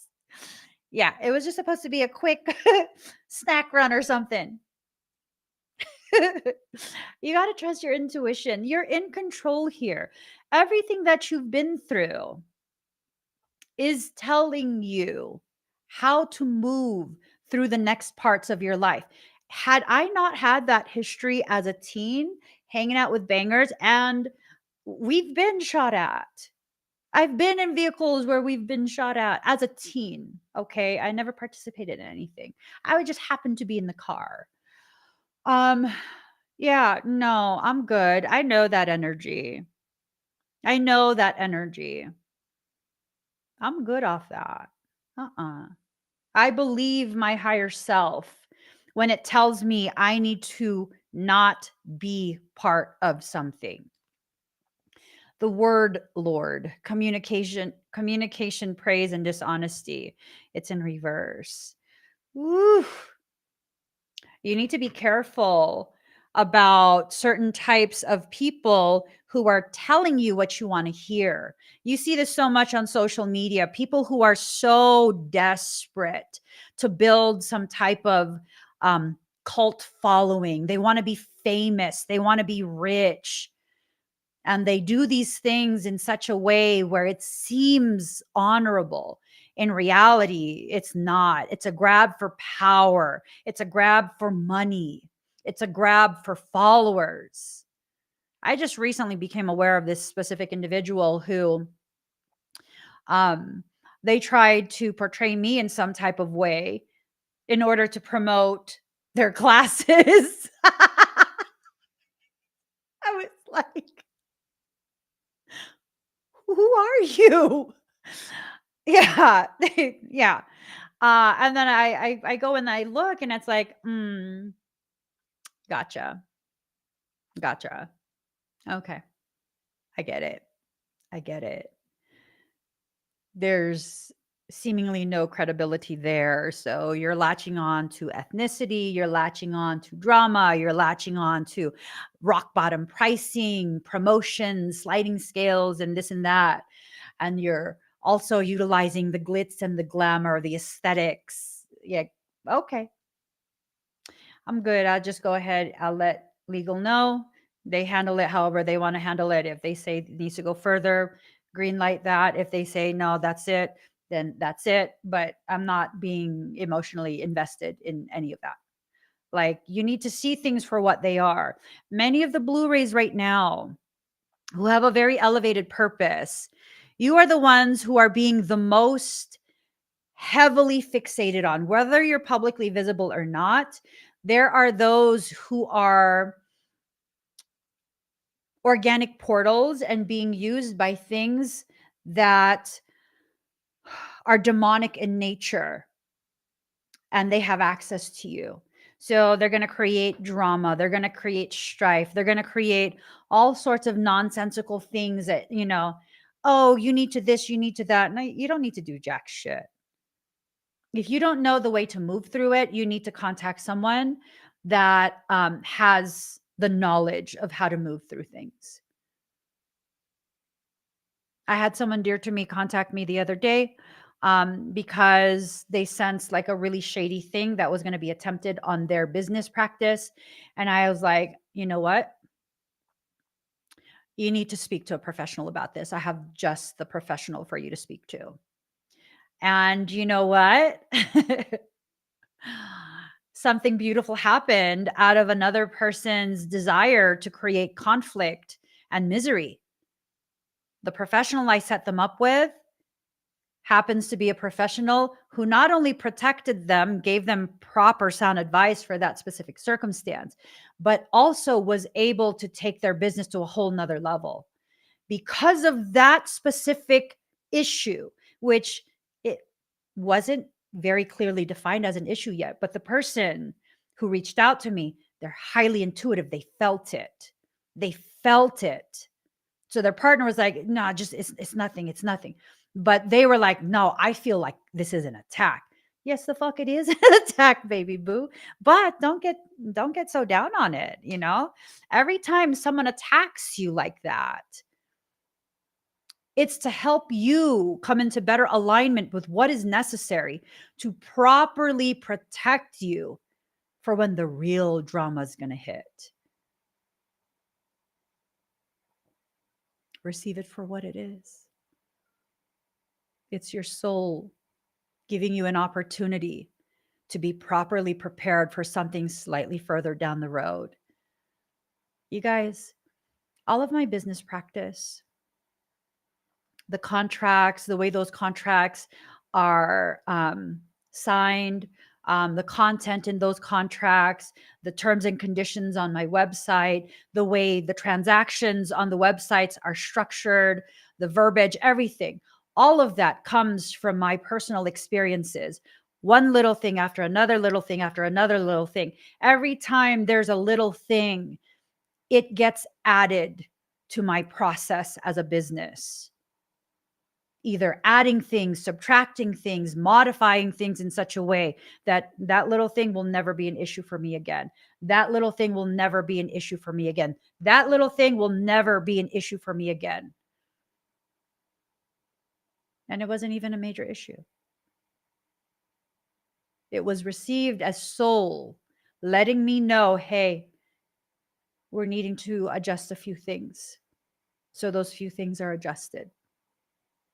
Yeah, it was just supposed to be a quick snack run or something. You got to trust your intuition. You're in control here. Everything that you've been through is telling you how to move through the next parts of your life. Had I not had that history as a teen, hanging out with bangers, and we've been shot at. I've been in vehicles where we've been shot at as a teen. Okay. I never participated in anything. I would just happen to be in the car. Um, yeah, no, I'm good. I know that energy. I know that energy. I'm good off that. I believe my higher self when it tells me I need to not be part of something. The word Lord, communication, praise, and dishonesty. It's in reverse. Woo. You need to be careful about certain types of people who are telling you what you want to hear. You see this so much on social media. People who are so desperate to build some type of cult following. They want to be famous. They want to be rich. And they do these things in such a way where it seems honorable. In reality, it's not. It's a grab for power. It's a grab for money. It's a grab for followers. I just recently became aware of this specific individual who Um, they tried to portray me in some type of way in order to promote their classes. I was like, "Who are you?" Yeah, yeah. And then I go and I look and it's like, gotcha, gotcha. Okay, I get it. I get it. There's seemingly no credibility there. So you're latching on to ethnicity, you're latching on to drama, you're latching on to rock bottom pricing, promotions, sliding scales, and this and that. And you're also utilizing the glitz and the glamour, the aesthetics. Yeah. Okay. I'm good. I'll just go ahead. I'll let legal know. They handle it however they want to handle it. If they say it needs to go further, green light that. If they say no, that's it, then that's it. But I'm not being emotionally invested in any of that. Like, you need to see things for what they are. Many of the Blu-rays right now who have a very elevated purpose, you are the ones who are being the most heavily fixated on, whether you're publicly visible or not. There are those who are organic portals and being used by things that are demonic in nature, and they have access to you. So they're going to create drama, they're going to create strife, they're going to create all sorts of nonsensical things that, oh, you need to this, you need to that. No, you don't need to do jack shit. If you don't know the way to move through it, you need to contact someone that has the knowledge of how to move through things. I had someone dear to me contact me the other day because they sensed like a really shady thing that was going to be attempted on their business practice. And I was like, you know what? You need to speak to a professional about this. I have just the professional for you to speak to. And you know what? Something beautiful happened out of another person's desire to create conflict and misery. The professional I set them up with happens to be a professional who not only protected them, gave them proper sound advice for that specific circumstance, but also was able to take their business to a whole nother level because of that specific issue, which it wasn't very clearly defined as an issue yet. But the person who reached out to me, they're highly intuitive. They felt it. They felt it. So their partner was like, no, nah, just it's nothing. It's nothing. But they were like, no, I feel like this is an attack. Yes, the fuck it is an attack, baby boo. But don't get so down on it, Every time someone attacks you like that, it's to help you come into better alignment with what is necessary to properly protect you for when the real drama is going to hit. Receive it for what it is. It's your soul giving you an opportunity to be properly prepared for something slightly further down the road. You guys, all of my business practice, the contracts, the way those contracts are signed, the content in those contracts, the terms and conditions on my website, the way the transactions on the websites are structured, the verbiage, everything. All of that comes from my personal experiences. One little thing after another little thing after another little thing. Every time there's a little thing, it gets added to my process as a business, either adding things, subtracting things, modifying things in such a way that that little thing will never be an issue for me again. That little thing will never be an issue for me again. That little thing will never be an issue for me again. And it wasn't even a major issue. It was received as soul letting me know, hey, we're needing to adjust a few things. So those few things are adjusted.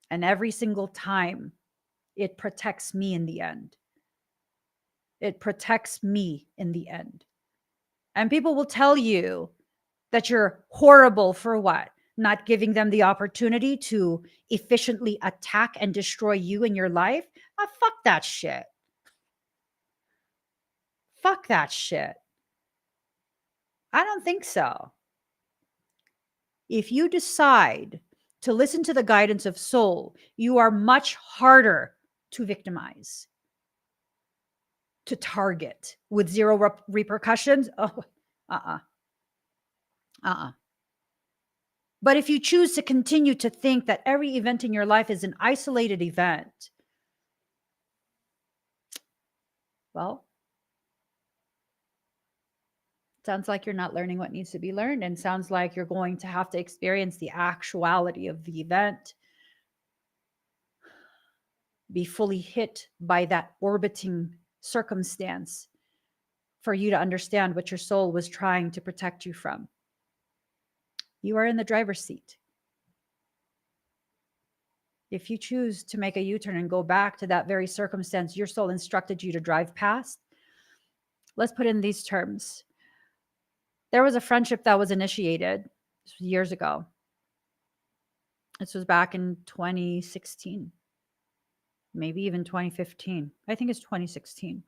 And every single time, it protects me in the end. It protects me in the end. And people will tell you that you're horrible for what? not giving them the opportunity to efficiently attack and destroy you in your life. Fuck that shit. Fuck that shit. I don't think so. If you decide to listen to the guidance of soul, you are much harder to victimize, to target with zero repercussions. Oh, uh-uh. Uh-uh. But if you choose to continue to think that every event in your life is an isolated event, well, sounds like you're not learning what needs to be learned, and sounds like you're going to have to experience the actuality of the event, be fully hit by that orbiting circumstance for you to understand what your soul was trying to protect you from. You are in the driver's seat. If you choose to make a U-turn and go back to that very circumstance your soul instructed you to drive past, let's put in these terms. There was a friendship that was initiated years ago. This was back in 2016, maybe even 2015. I think it's 2016.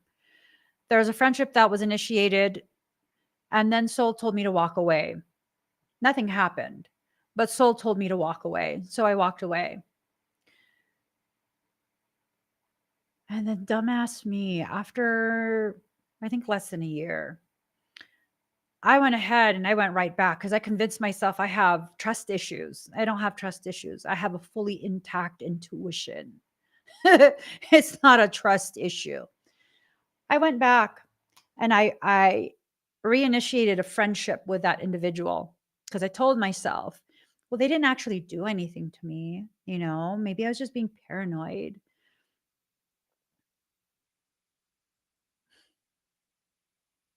There was a friendship that was initiated, and then soul told me to walk away. Nothing happened, but soul told me to walk away. So I walked away. And then dumbass me, after I think less than a year, I went ahead and I went right back because I convinced myself I have trust issues. I don't have trust issues. I have a fully intact intuition. It's not a trust issue. I went back and I reinitiated a friendship with that individual because I told myself, well, they didn't actually do anything to me. Maybe I was just being paranoid.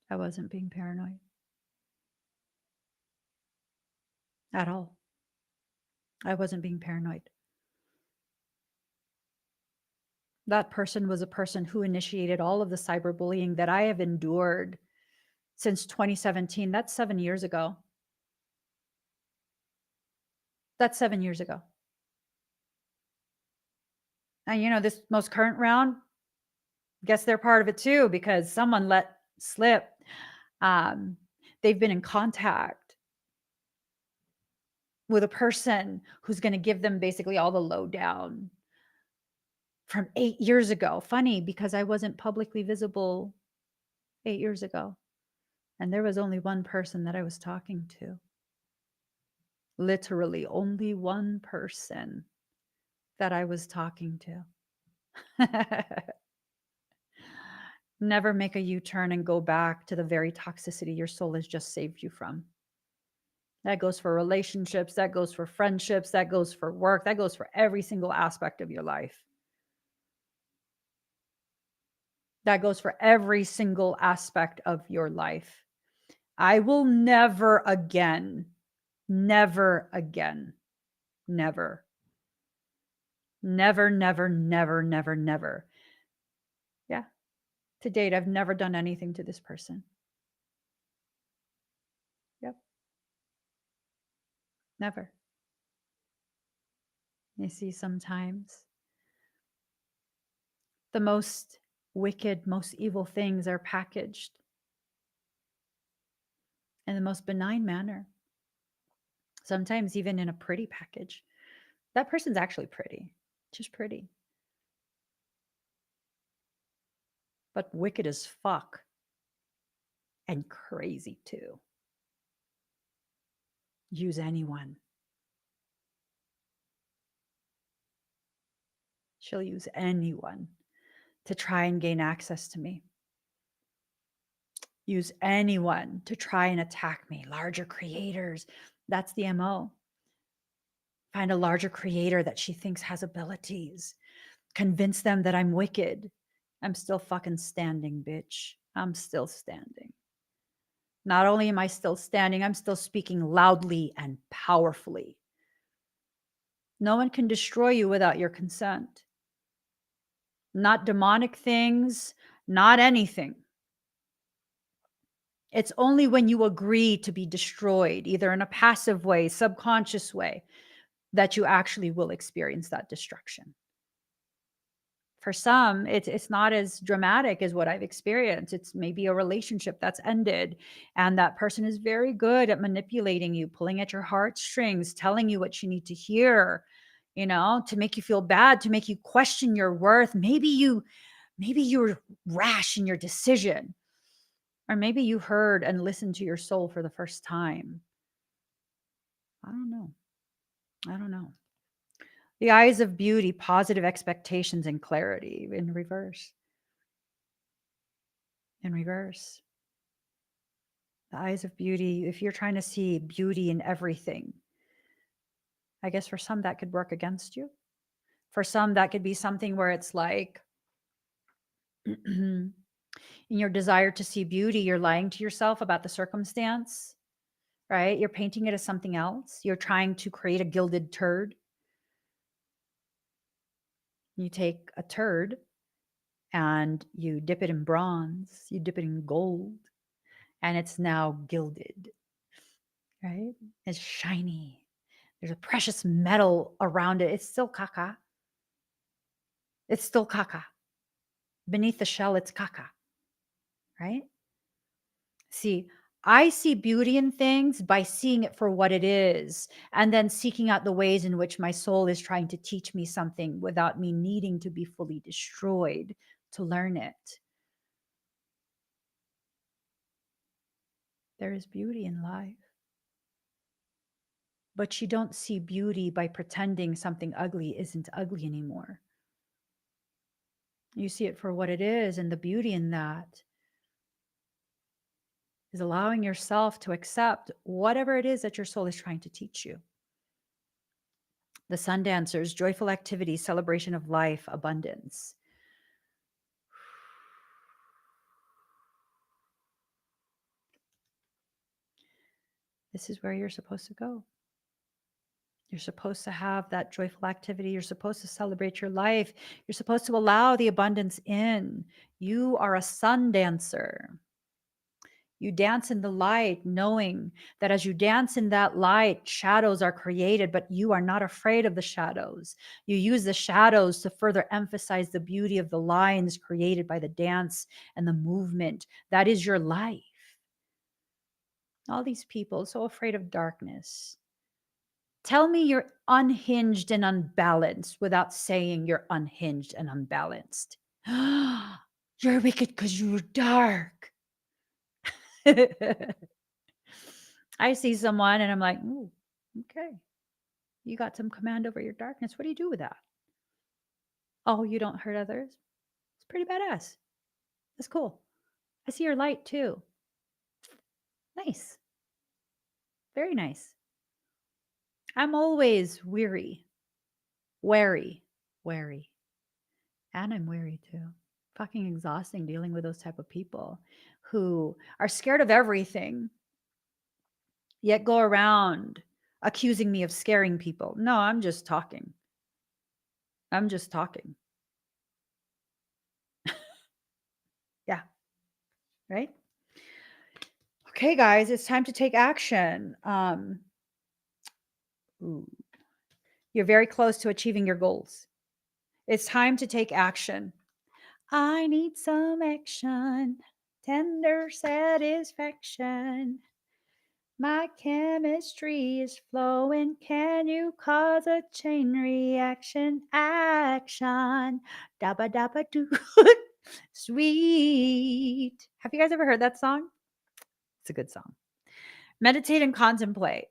I wasn't being paranoid at all. I wasn't being paranoid. That person was a person who initiated all of the cyberbullying that I have endured since 2017. That's 7 years ago. That's 7 years ago. And this most current round, guess they're part of it too, because someone let slip. They've been in contact with a person who's going to give them basically all the lowdown from 8 years ago. Funny, because I wasn't publicly visible 8 years ago. And there was only one person that I was talking to. Literally only one person that I was talking to. Never make a U-turn and go back to the very toxicity your soul has just saved you from. That goes for relationships, that goes for friendships, that goes for work, that goes for every single aspect of your life. That goes for every single aspect of your life. I will never again, never, never, never. Yeah. To date, I've never done anything to this person. Yep. Never. You see, sometimes the most wicked, most evil things are packaged in the most benign manner. Sometimes even in a pretty package. That person's actually pretty, just pretty. But wicked as fuck. And crazy too. Use anyone. She'll use anyone to try and gain access to me. Use anyone to try and attack me. Larger creators. That's the MO. Find a larger creator that she thinks has abilities. Convince them that I'm wicked. I'm still fucking standing, bitch. I'm still standing. Not only am I still standing, I'm still speaking loudly and powerfully. No one can destroy you without your consent. Not demonic things, not anything. It's only when you agree to be destroyed, either in a passive way, subconscious way, that you actually will experience that destruction. For some, it's not as dramatic as what I've experienced. It's maybe a relationship that's ended, and that person is very good at manipulating you, pulling at your heartstrings, telling you what you need to hear, to make you feel bad, to make you question your worth. Maybe you were rash in your decision, or maybe you heard and listened to your soul for the first time. I don't know. I don't know. The eyes of beauty, positive expectations, and clarity in reverse. In reverse. The eyes of beauty, if you're trying to see beauty in everything, I guess for some that could work against you. For some, that could be something where it's like, in your desire to see beauty, you're lying to yourself about the circumstance, right? You're painting it as something else. You're trying to create a gilded turd. You take a turd and you dip it in bronze, you dip it in gold, and it's now gilded, right? It's shiny. There's a precious metal around it. It's still caca. It's still caca. Beneath the shell, it's caca, right? See, I see beauty in things by seeing it for what it is, and then seeking out the ways in which my soul is trying to teach me something without me needing to be fully destroyed to learn it. There is beauty in life. But you don't see beauty by pretending something ugly isn't ugly anymore. You see it for what it is, and the beauty in that is allowing yourself to accept whatever it is that your soul is trying to teach you. The sun dancers, joyful activity, celebration of life, abundance. This is where you're supposed to go. You're supposed to have that joyful activity. You're supposed to celebrate your life. You're supposed to allow the abundance in. You are a sun dancer. You dance in the light, knowing that as you dance in that light, shadows are created, but you are not afraid of the shadows. You use the shadows to further emphasize the beauty of the lines created by the dance and the movement. That is your life. All these people so afraid of darkness. Tell me you're unhinged and unbalanced without saying you're unhinged and unbalanced. You're wicked because you're dark. I see someone and I'm like, ooh, okay. You got some command over your darkness. What do you do with that? Oh, you don't hurt others? It's pretty badass. That's cool. I see your light too. Nice. Very nice. I'm always wary. And I'm weary too. Fucking exhausting dealing with those type of people who are scared of everything, yet go around accusing me of scaring people. No, I'm just talking. I'm just talking. Yeah. Right? Okay, guys, it's time to take action. Ooh, you're very close to achieving your goals. It's time to take action. I need some action, tender satisfaction. My chemistry is flowing. Can you cause a chain reaction? Action. Dabba dabba doo. Sweet. Have you guys ever heard that song? It's a good song. Meditate and contemplate.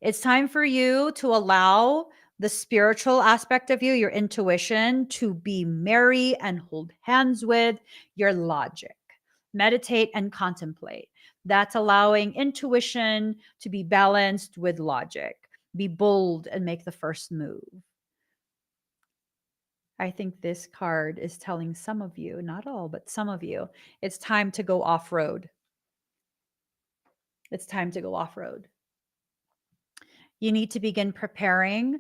It's time for you to allow the spiritual aspect of you, your intuition, to be merry and hold hands with your logic. Meditate and contemplate. That's allowing intuition to be balanced with logic. Be bold and make the first move. I think this card is telling some of you, not all, but some of you, it's time to go off road. It's time to go off road. You need to begin preparing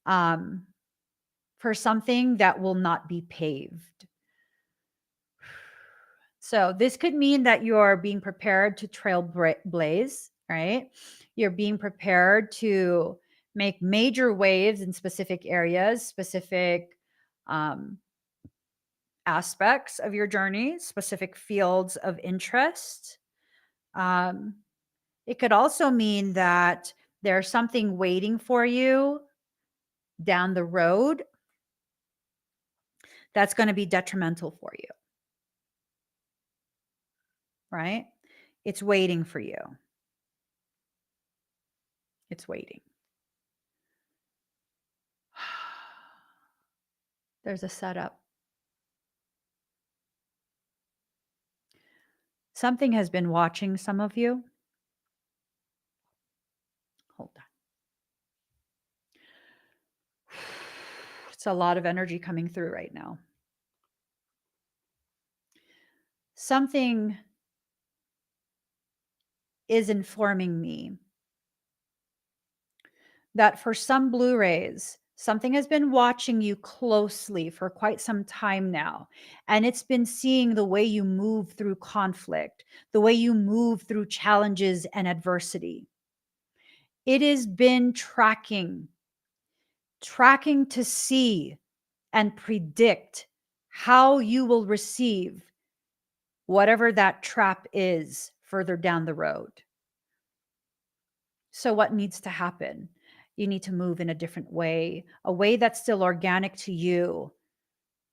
for something that will not be paved. So this could mean that you're being prepared to trailblaze, right? You're being prepared to make major waves in specific areas, specific um, aspects of your journey, specific fields of interest. Um, it could also mean that there's something waiting for you down the road that's going to be detrimental for you, right? It's waiting for you. It's waiting. There's a setup. Something has been watching some of you. Hold on. It's a lot of energy coming through right now. Something is informing me that for some Blu-rays, something has been watching you closely for quite some time now. And it's been seeing the way you move through conflict, the way you move through challenges and adversity. It has been tracking to see and predict how you will receive whatever that trap is further down the road. So what needs to happen? You need to move in a different way, a way that's still organic to you,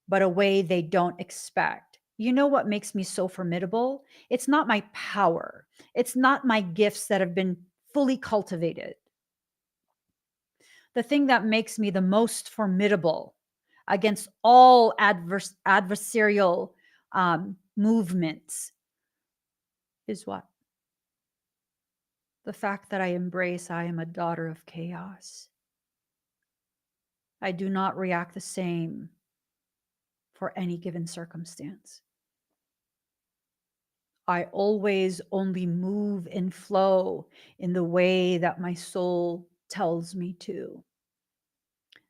but a way they don't expect. You know what makes me so formidable? It's not my power. It's not my gifts that have been fully cultivated. The thing that makes me the most formidable against all adversarial movements is what? The fact that I embrace I am a daughter of chaos. I do not react the same for any given circumstance. I always only move and flow in the way that my soul tells me to.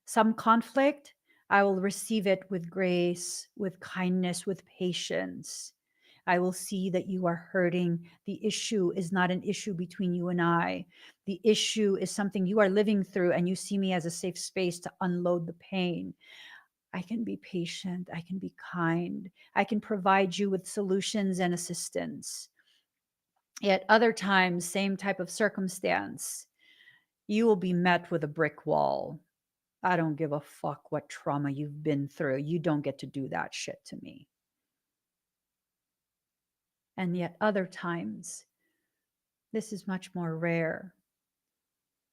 Some conflict, I will receive it with grace, with kindness, with patience. I will see that you are hurting. The issue is not an issue between you and I. The issue is something you are living through, and you see me as a safe space to unload the pain. I can be patient. I can be kind. I can provide you with solutions and assistance. Yet other times, same type of circumstance, you will be met with a brick wall. I don't give a fuck what trauma you've been through. You don't get to do that shit to me. And yet other times, this is much more rare.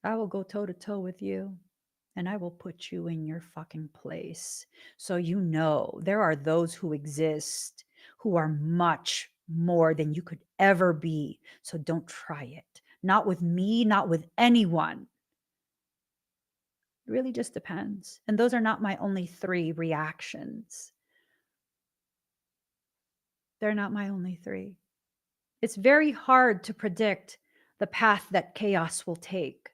I will go toe to toe with you and I will put you in your fucking place. So you know there are those who exist who are much more than you could ever be. So don't try it. Not with me, not with anyone. It really just depends. And those are not my only 3 reactions. They're not my only 3. It's very hard to predict the path that chaos will take.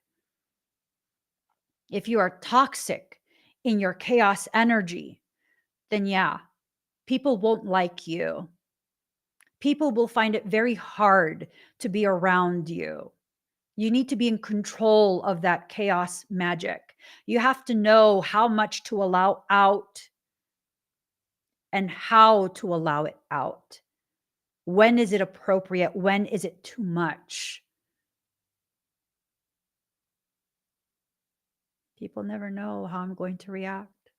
If you are toxic in your chaos energy, then yeah, people won't like you. People will find it very hard to be around you. You need to be in control of that chaos magic. You have to know how much to allow out and how to allow it out. When is it appropriate? When is it too much? People never know how I'm going to react.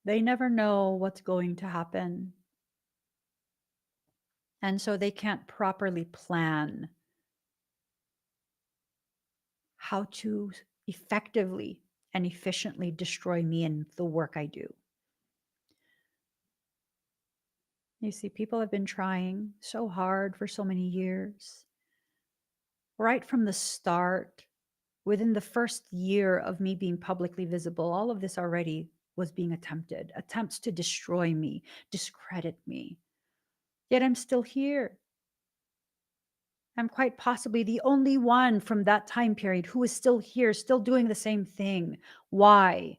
They never know what's going to happen. And so they can't properly plan how to effectively and efficiently destroy me and the work I do. You see, people have been trying so hard for so many years. Right from the start, within the first year of me being publicly visible, all of this already was being attempted. Attempts to destroy me, discredit me. Yet I'm still here. I'm quite possibly the only one from that time period who is still here, still doing the same thing. Why?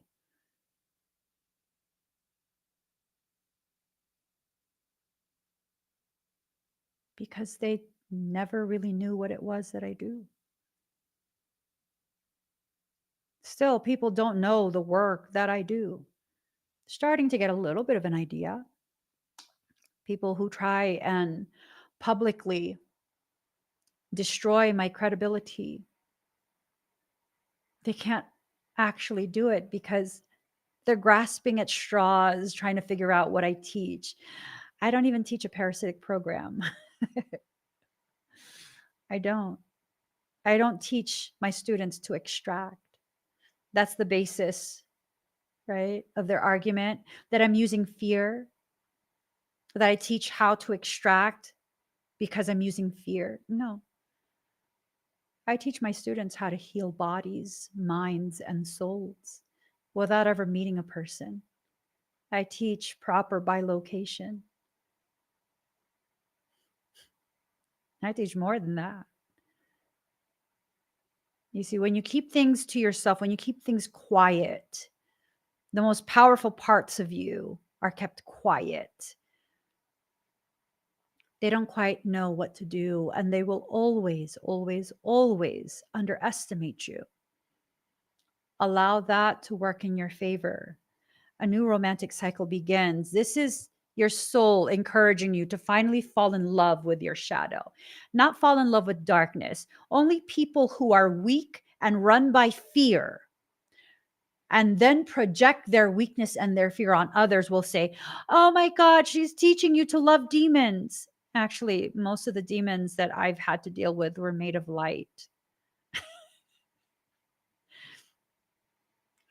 because they never really knew what it was that I do. Still, people don't know the work that I do. Starting to get a little bit of an idea. People who try and publicly destroy my credibility, they can't actually do it because they're grasping at straws, trying to figure out what I teach. I don't even teach a parasitic program. I don't. I don't teach my students to extract. That's the basis, right, of their argument, that I'm using fear, that I teach how to extract because I'm using fear. No. I teach my students how to heal bodies, minds, and souls without ever meeting a person. I teach proper bilocation. I teach more than that. You see, when you keep things to yourself, when you keep things quiet, the most powerful parts of you are kept quiet. They don't quite know what to do, and they will always, always, always underestimate you. Allow that to work in your favor. A new romantic cycle begins. This is your soul encouraging you to finally fall in love with your shadow, not fall in love with darkness. Only people who are weak and run by fear and then project their weakness and their fear on others will say, "Oh my God, she's teaching you to love demons." Actually, most of the demons that I've had to deal with were made of light.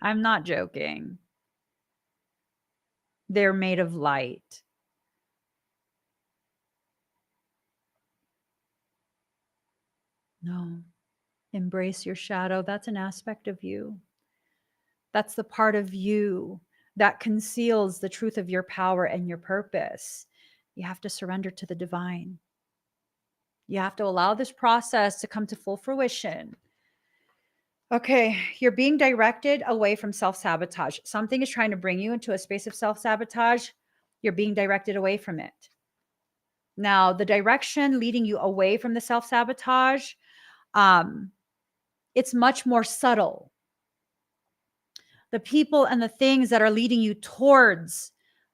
I'm not joking. They're made of light. No, embrace your shadow. That's an aspect of you. That's the part of you that conceals the truth of your power and your purpose. You have to surrender to the divine. You have to allow this process to come to full fruition. Okay, you're being directed away from self sabotage. Something is trying to bring you into a space of self sabotage. You're being directed away from it. Now, the direction leading you away from the self sabotage, it's much more subtle. The people and the things that are leading you towards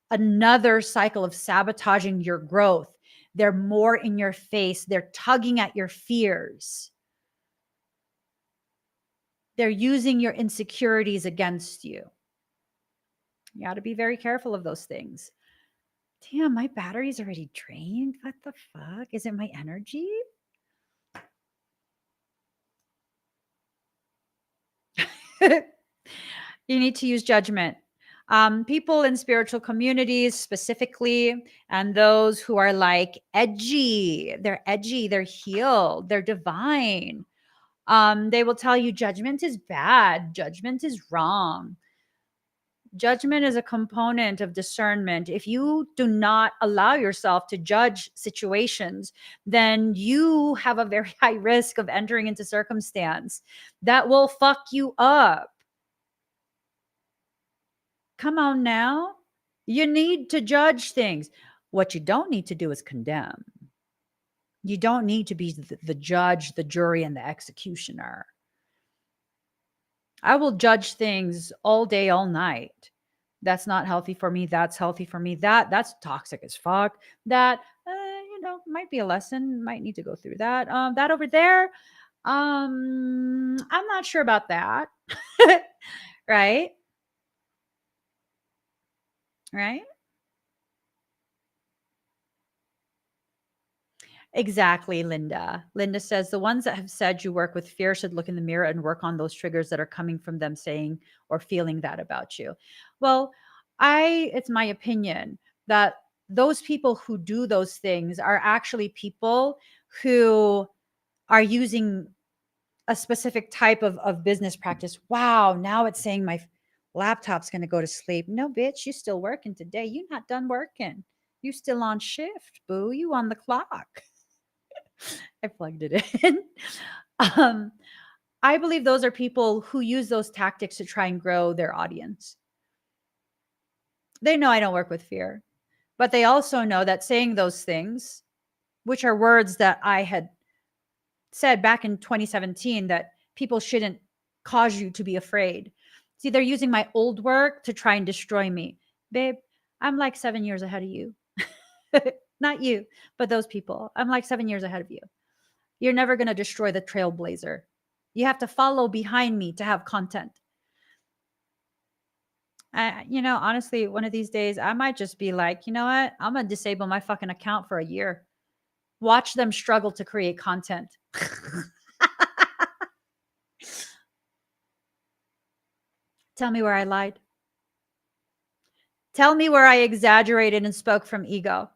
another cycle of sabotaging your growth, they're more in your face. They're tugging at your fears. They're using your insecurities against you. You got to be very careful of those things. Damn, my battery's already drained. What the fuck? Is it my energy? You need to use judgment. People in spiritual communities specifically, and those who are like edgy, they're healed, they're divine. They will tell you judgment is bad, judgment is wrong. Judgment is a component of discernment. If you do not allow yourself to judge situations, then you have a very high risk of entering into circumstance that will fuck you up. Come on now. You need to judge things. What you don't need to do is condemn. You don't need to be the judge, the jury, and the executioner. I will judge things all day, all night. That's not healthy for me. That's healthy for me. That's toxic as fuck. That might be a lesson. Might need to go through that. That over there, I'm not sure about that. Right? Right? Exactly, Linda. Linda says the ones that have said you work with fear should look in the mirror and work on those triggers that are coming from them saying or feeling that about you. Well, it's my opinion that those people who do those things are actually people who are using a specific type of business practice. Wow, now it's saying my laptop's going to go to sleep. No, bitch, you still working today. You not done working. You still on shift, boo. You on the clock. I plugged it in. um, I believe those are people who use those tactics to try and grow their audience. They know I don't work with fear, but they also know that saying those things which are words that I had said back in 2017 that people shouldn't cause you to be afraid. See, they're using my old work to try and destroy me. Babe, I'm like 7 years ahead of you. Not you, but those people. I'm like 7 years ahead of you. You're never going to destroy the trailblazer. You have to follow behind me to have content. Honestly, one of these days, I might just be like, you know what? I'm going to disable my fucking account for a year. Watch them struggle to create content. Tell me where I lied. Tell me where I exaggerated and spoke from ego.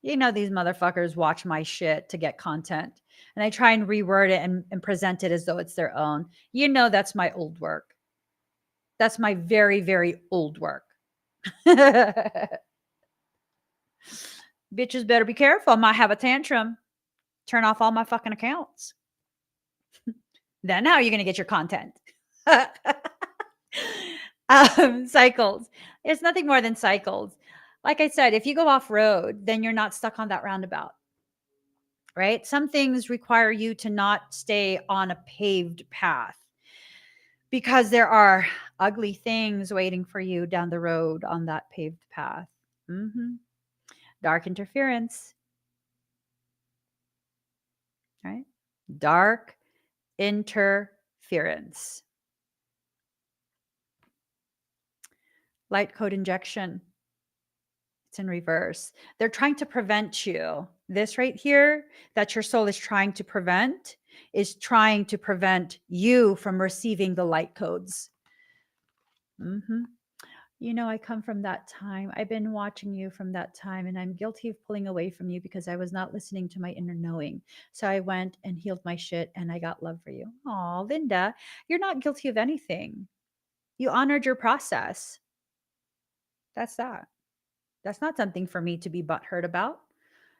These motherfuckers watch my shit to get content, and they try and reword it and present it as though it's their own. That's my old work. That's my very, very old work. Bitches better be careful. I might have a tantrum. Turn off all my fucking accounts. Then how are you going to get your content? Cycles. It's nothing more than cycles. Like I said, if you go off road, then you're not stuck on that roundabout, right? Some things require you to not stay on a paved path because there are ugly things waiting for you down the road on that paved path. Dark interference, right? Dark interference. Light code injection. It's in reverse. They're trying to prevent you. This right here that your soul is trying to prevent is trying to prevent you from receiving the light codes. I come from that time. I've been watching you from that time, and I'm guilty of pulling away from you because I was not listening to my inner knowing. So I went and healed my shit, and I got love for you. Oh, Linda, you're not guilty of anything. You honored your process. That's that. That's not something for me to be butthurt about.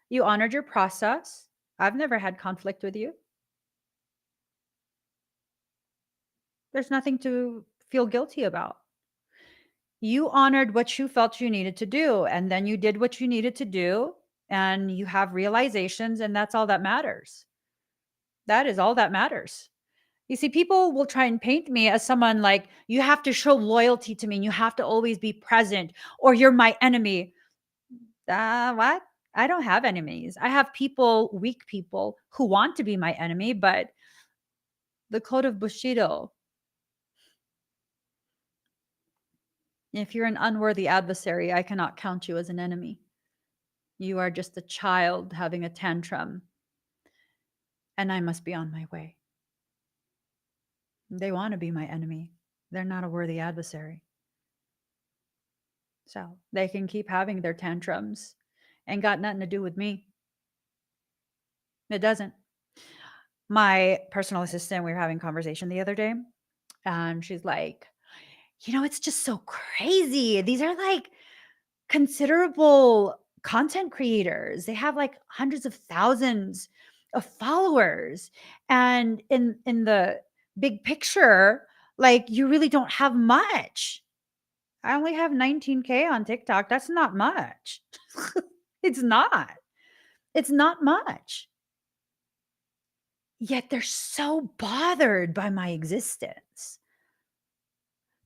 You honored your process. I've never had conflict with you. There's nothing to feel guilty about. You honored what you felt you needed to do, and then you did what you needed to do, and you have realizations, and that's all that matters. That is all that matters. You see, people will try and paint me as someone like, you have to show loyalty to me, and you have to always be present, or you're my enemy. What? I don't have enemies. I have people, weak people, who want to be my enemy, but the code of Bushido, if you're an unworthy adversary, I cannot count you as an enemy. You are just a child having a tantrum, and I must be on my way. They want to be my enemy. They're not a worthy adversary. So they can keep having their tantrums. Ain't got nothing to do with me. It doesn't. My personal assistant, we were having a conversation the other day, and she's like, it's just so crazy. These are like considerable content creators. They have like hundreds of thousands of followers. And in the big picture, like you really don't have much. I only have 19K on TikTok. That's not much. It's not. It's not much. Yet they're so bothered by my existence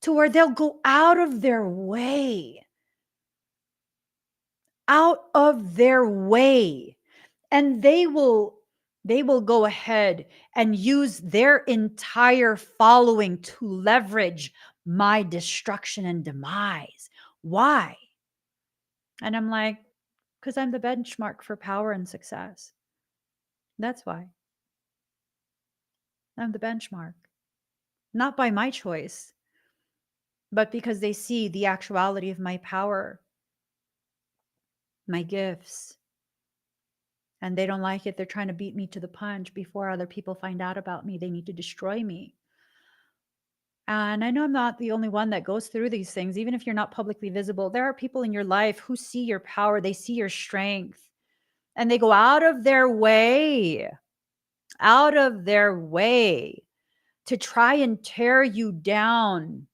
to where they'll go out of their way, and they will go ahead and use their entire following to leverage my destruction and demise. Why? And I'm like, because I'm the benchmark for power and success. That's why. I'm the benchmark. Not by my choice, but because they see the actuality of my power, my gifts, and they don't like it. They're trying to beat me to the punch before other people find out about me. They need to destroy me. And I know I'm not the only one that goes through these things. Even if you're not publicly visible, there are people in your life who see your power, they see your strength, and they go out of their way to try and tear you down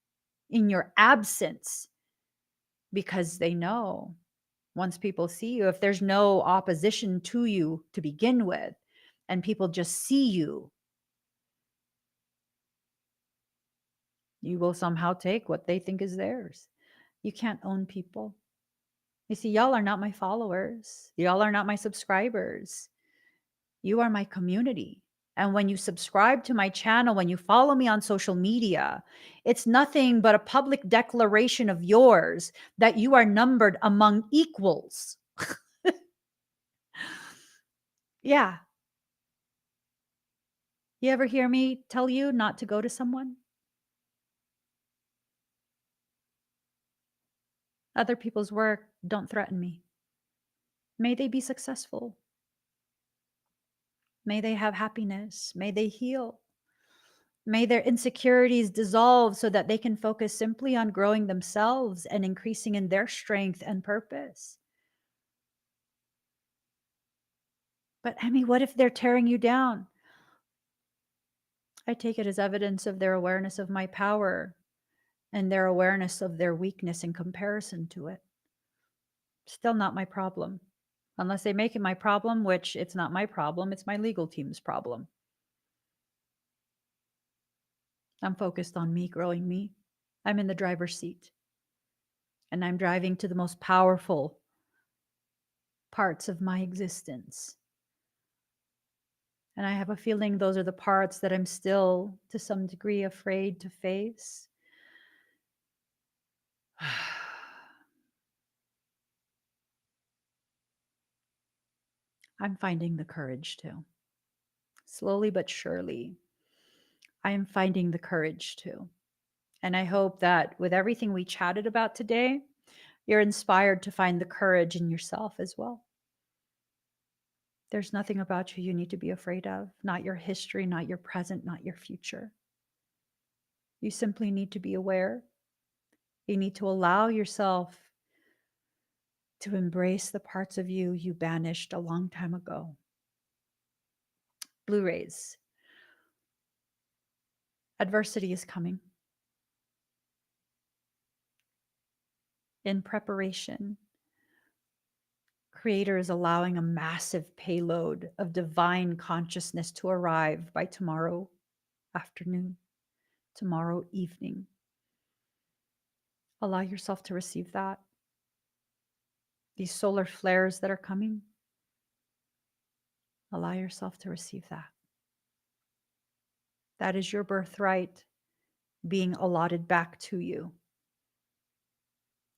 in your absence because they know Once people see you, if there's no opposition to you to begin with, and people just see you, you will somehow take what they think is theirs. You can't own people. You see, y'all are not my followers. Y'all are not my subscribers. You are my community. And when you subscribe to my channel, when you follow me on social media, it's nothing but a public declaration of yours that you are numbered among equals. Yeah. You ever hear me tell you not to go to someone? Other people's work, don't threaten me. May they be successful. May they have happiness. May they heal. May their insecurities dissolve so that they can focus simply on growing themselves and increasing in their strength and purpose. But Emmy, what if they're tearing you down? I take it as evidence of their awareness of my power and their awareness of their weakness in comparison to it. Still not my problem. Unless they make it my problem, which it's not my problem, it's my legal team's problem. I'm focused on me growing me. I'm in the driver's seat. And I'm driving to the most powerful parts of my existence. And I have a feeling those are the parts that I'm still, to some degree, afraid to face. I'm finding the courage to. Slowly but surely, I am finding the courage to. And I hope that with everything we chatted about today, you're inspired to find the courage in yourself as well. There's nothing about you need to be afraid of, not your history, not your present, not your future. You simply need to be aware. You need to allow yourself to embrace the parts of you you banished a long time ago. Blu-rays. Adversity is coming. In preparation, Creator is allowing a massive payload of divine consciousness to arrive by tomorrow afternoon, tomorrow evening. Allow yourself to receive that. These solar flares that are coming, allow yourself to receive that. That is your birthright being allotted back to you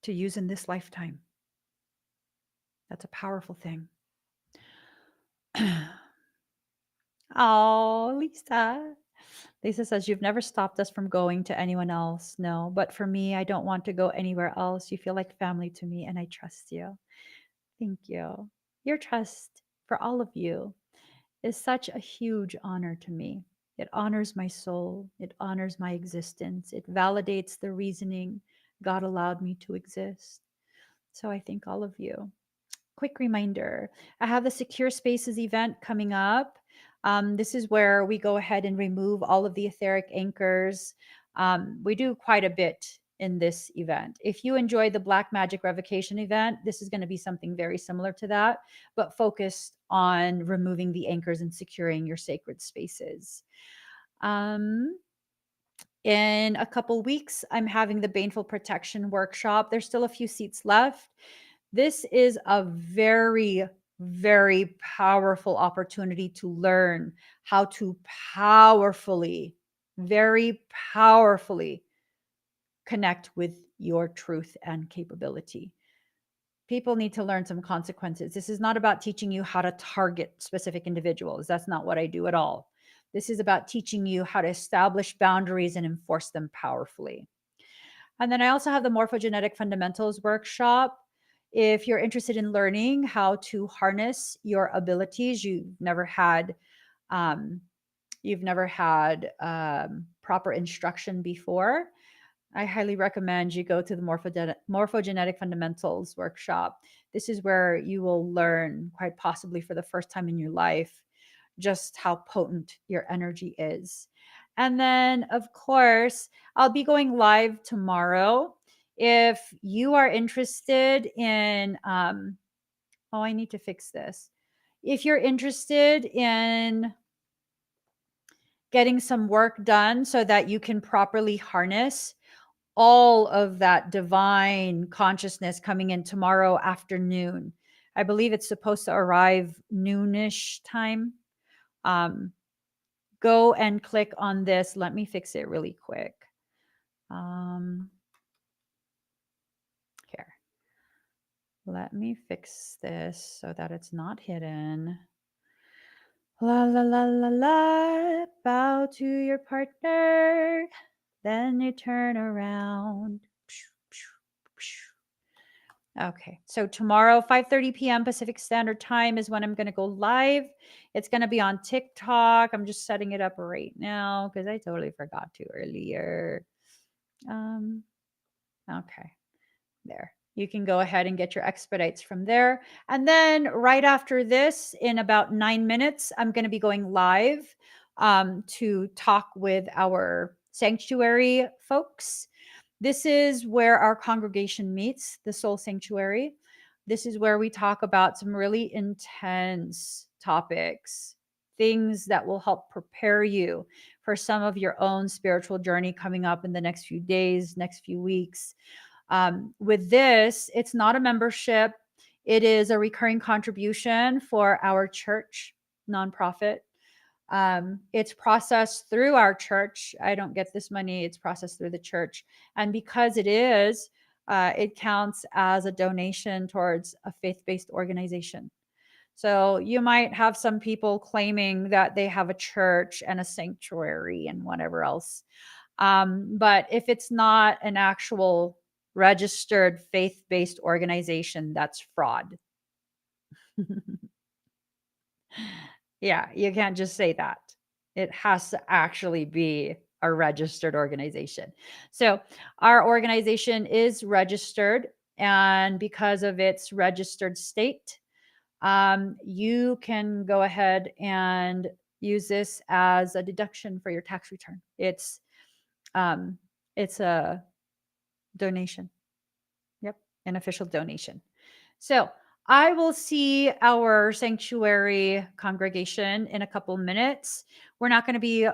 to use in this lifetime. That's a powerful thing. Oh, Lisa. Lisa says, you've never stopped us from going to anyone else. No, but for me, I don't want to go anywhere else. You feel like family to me, and I trust you. Thank you. Your trust for all of you is such a huge honor to me. It honors my soul. It honors my existence. It validates the reasoning God allowed me to exist. So I thank all of you. Quick reminder, I have the Secure Spaces event coming up. This is where we go ahead and remove all of the etheric anchors. We do quite a bit in this event. If you enjoy the Black Magic Revocation event, this is going to be something very similar to that, but focused on removing the anchors and securing your sacred spaces. In a couple weeks, I'm having the Baneful Protection workshop. There's still a few seats left. This is a very, very powerful opportunity to learn how to powerfully, very powerfully connect with your truth and capability. People need to learn some consequences. This is not about teaching you how to target specific individuals. That's not what I do at all. This is about teaching you how to establish boundaries and enforce them powerfully. And then I also have the Morphogenetic Fundamentals workshop. If you're interested in learning how to harness your abilities, um, you've never had proper instruction before, I highly recommend you go to the Morphogenetic Fundamentals workshop. This is where you will learn, quite possibly for the first time in your life, just how potent your energy is. And then, of course, I'll be going live tomorrow If you are interested in, I need to fix this. If you're interested in getting some work done so that you can properly harness all of that divine consciousness coming in tomorrow afternoon. I believe it's supposed to arrive noonish time. Go and click on this. Let me fix it really quick. Here. Let me fix this so that it's not hidden. La la la la la. Bow to your partner. Then you turn around. Okay, so tomorrow, 5:30 p.m. Pacific Standard Time is when I'm going to go live. It's going to be on TikTok. I'm just setting it up right now because I totally forgot to earlier. Okay, there. You can go ahead and get your expedites from there. And then right after this, in about 9 minutes, I'm going to be going live to talk with our sanctuary folks. This is where our congregation meets, the Soul Sanctuary. This is where we talk about some really intense topics, things that will help prepare you for some of your own spiritual journey coming up in the next few days, next few weeks. With this, it's not a membership. It is a recurring contribution for our church nonprofit. It's processed through our church. I don't get this money. It's processed through the church. And because it is, it counts as a donation towards a faith-based organization. So you might have some people claiming that they have a church and a sanctuary and whatever else. But if it's not an actual registered faith-based organization, that's fraud. Yeah, you can't just say that. It has to actually be a registered organization. So our organization is registered, and because of its registered state, you can go ahead and use this as a deduction for your tax return. It's a donation. Yep, an official donation. So I will see our sanctuary congregation in a couple minutes. We're not going to be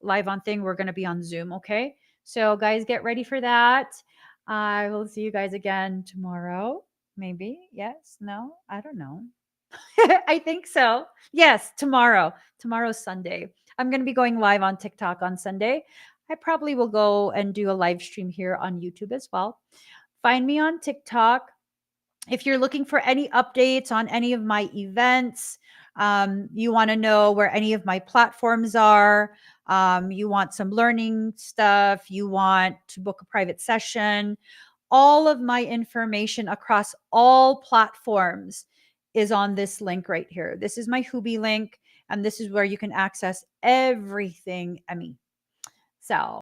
live on thing. We're going to be on Zoom. Okay. So guys, get ready for that. I will see you guys again tomorrow. Maybe. Yes. No, I don't know. I think so. Yes. Tomorrow. Tomorrow's Sunday. I'm going to be going live on TikTok on Sunday. I probably will go and do a live stream here on YouTube as well. Find me on TikTok. If you're looking for any updates on any of my events, you want to know where any of my platforms are, you want some learning stuff, you want to book a private session, all of my information across all platforms is on this link right here. This is my Hubi link, and this is where you can access everything Emmy. So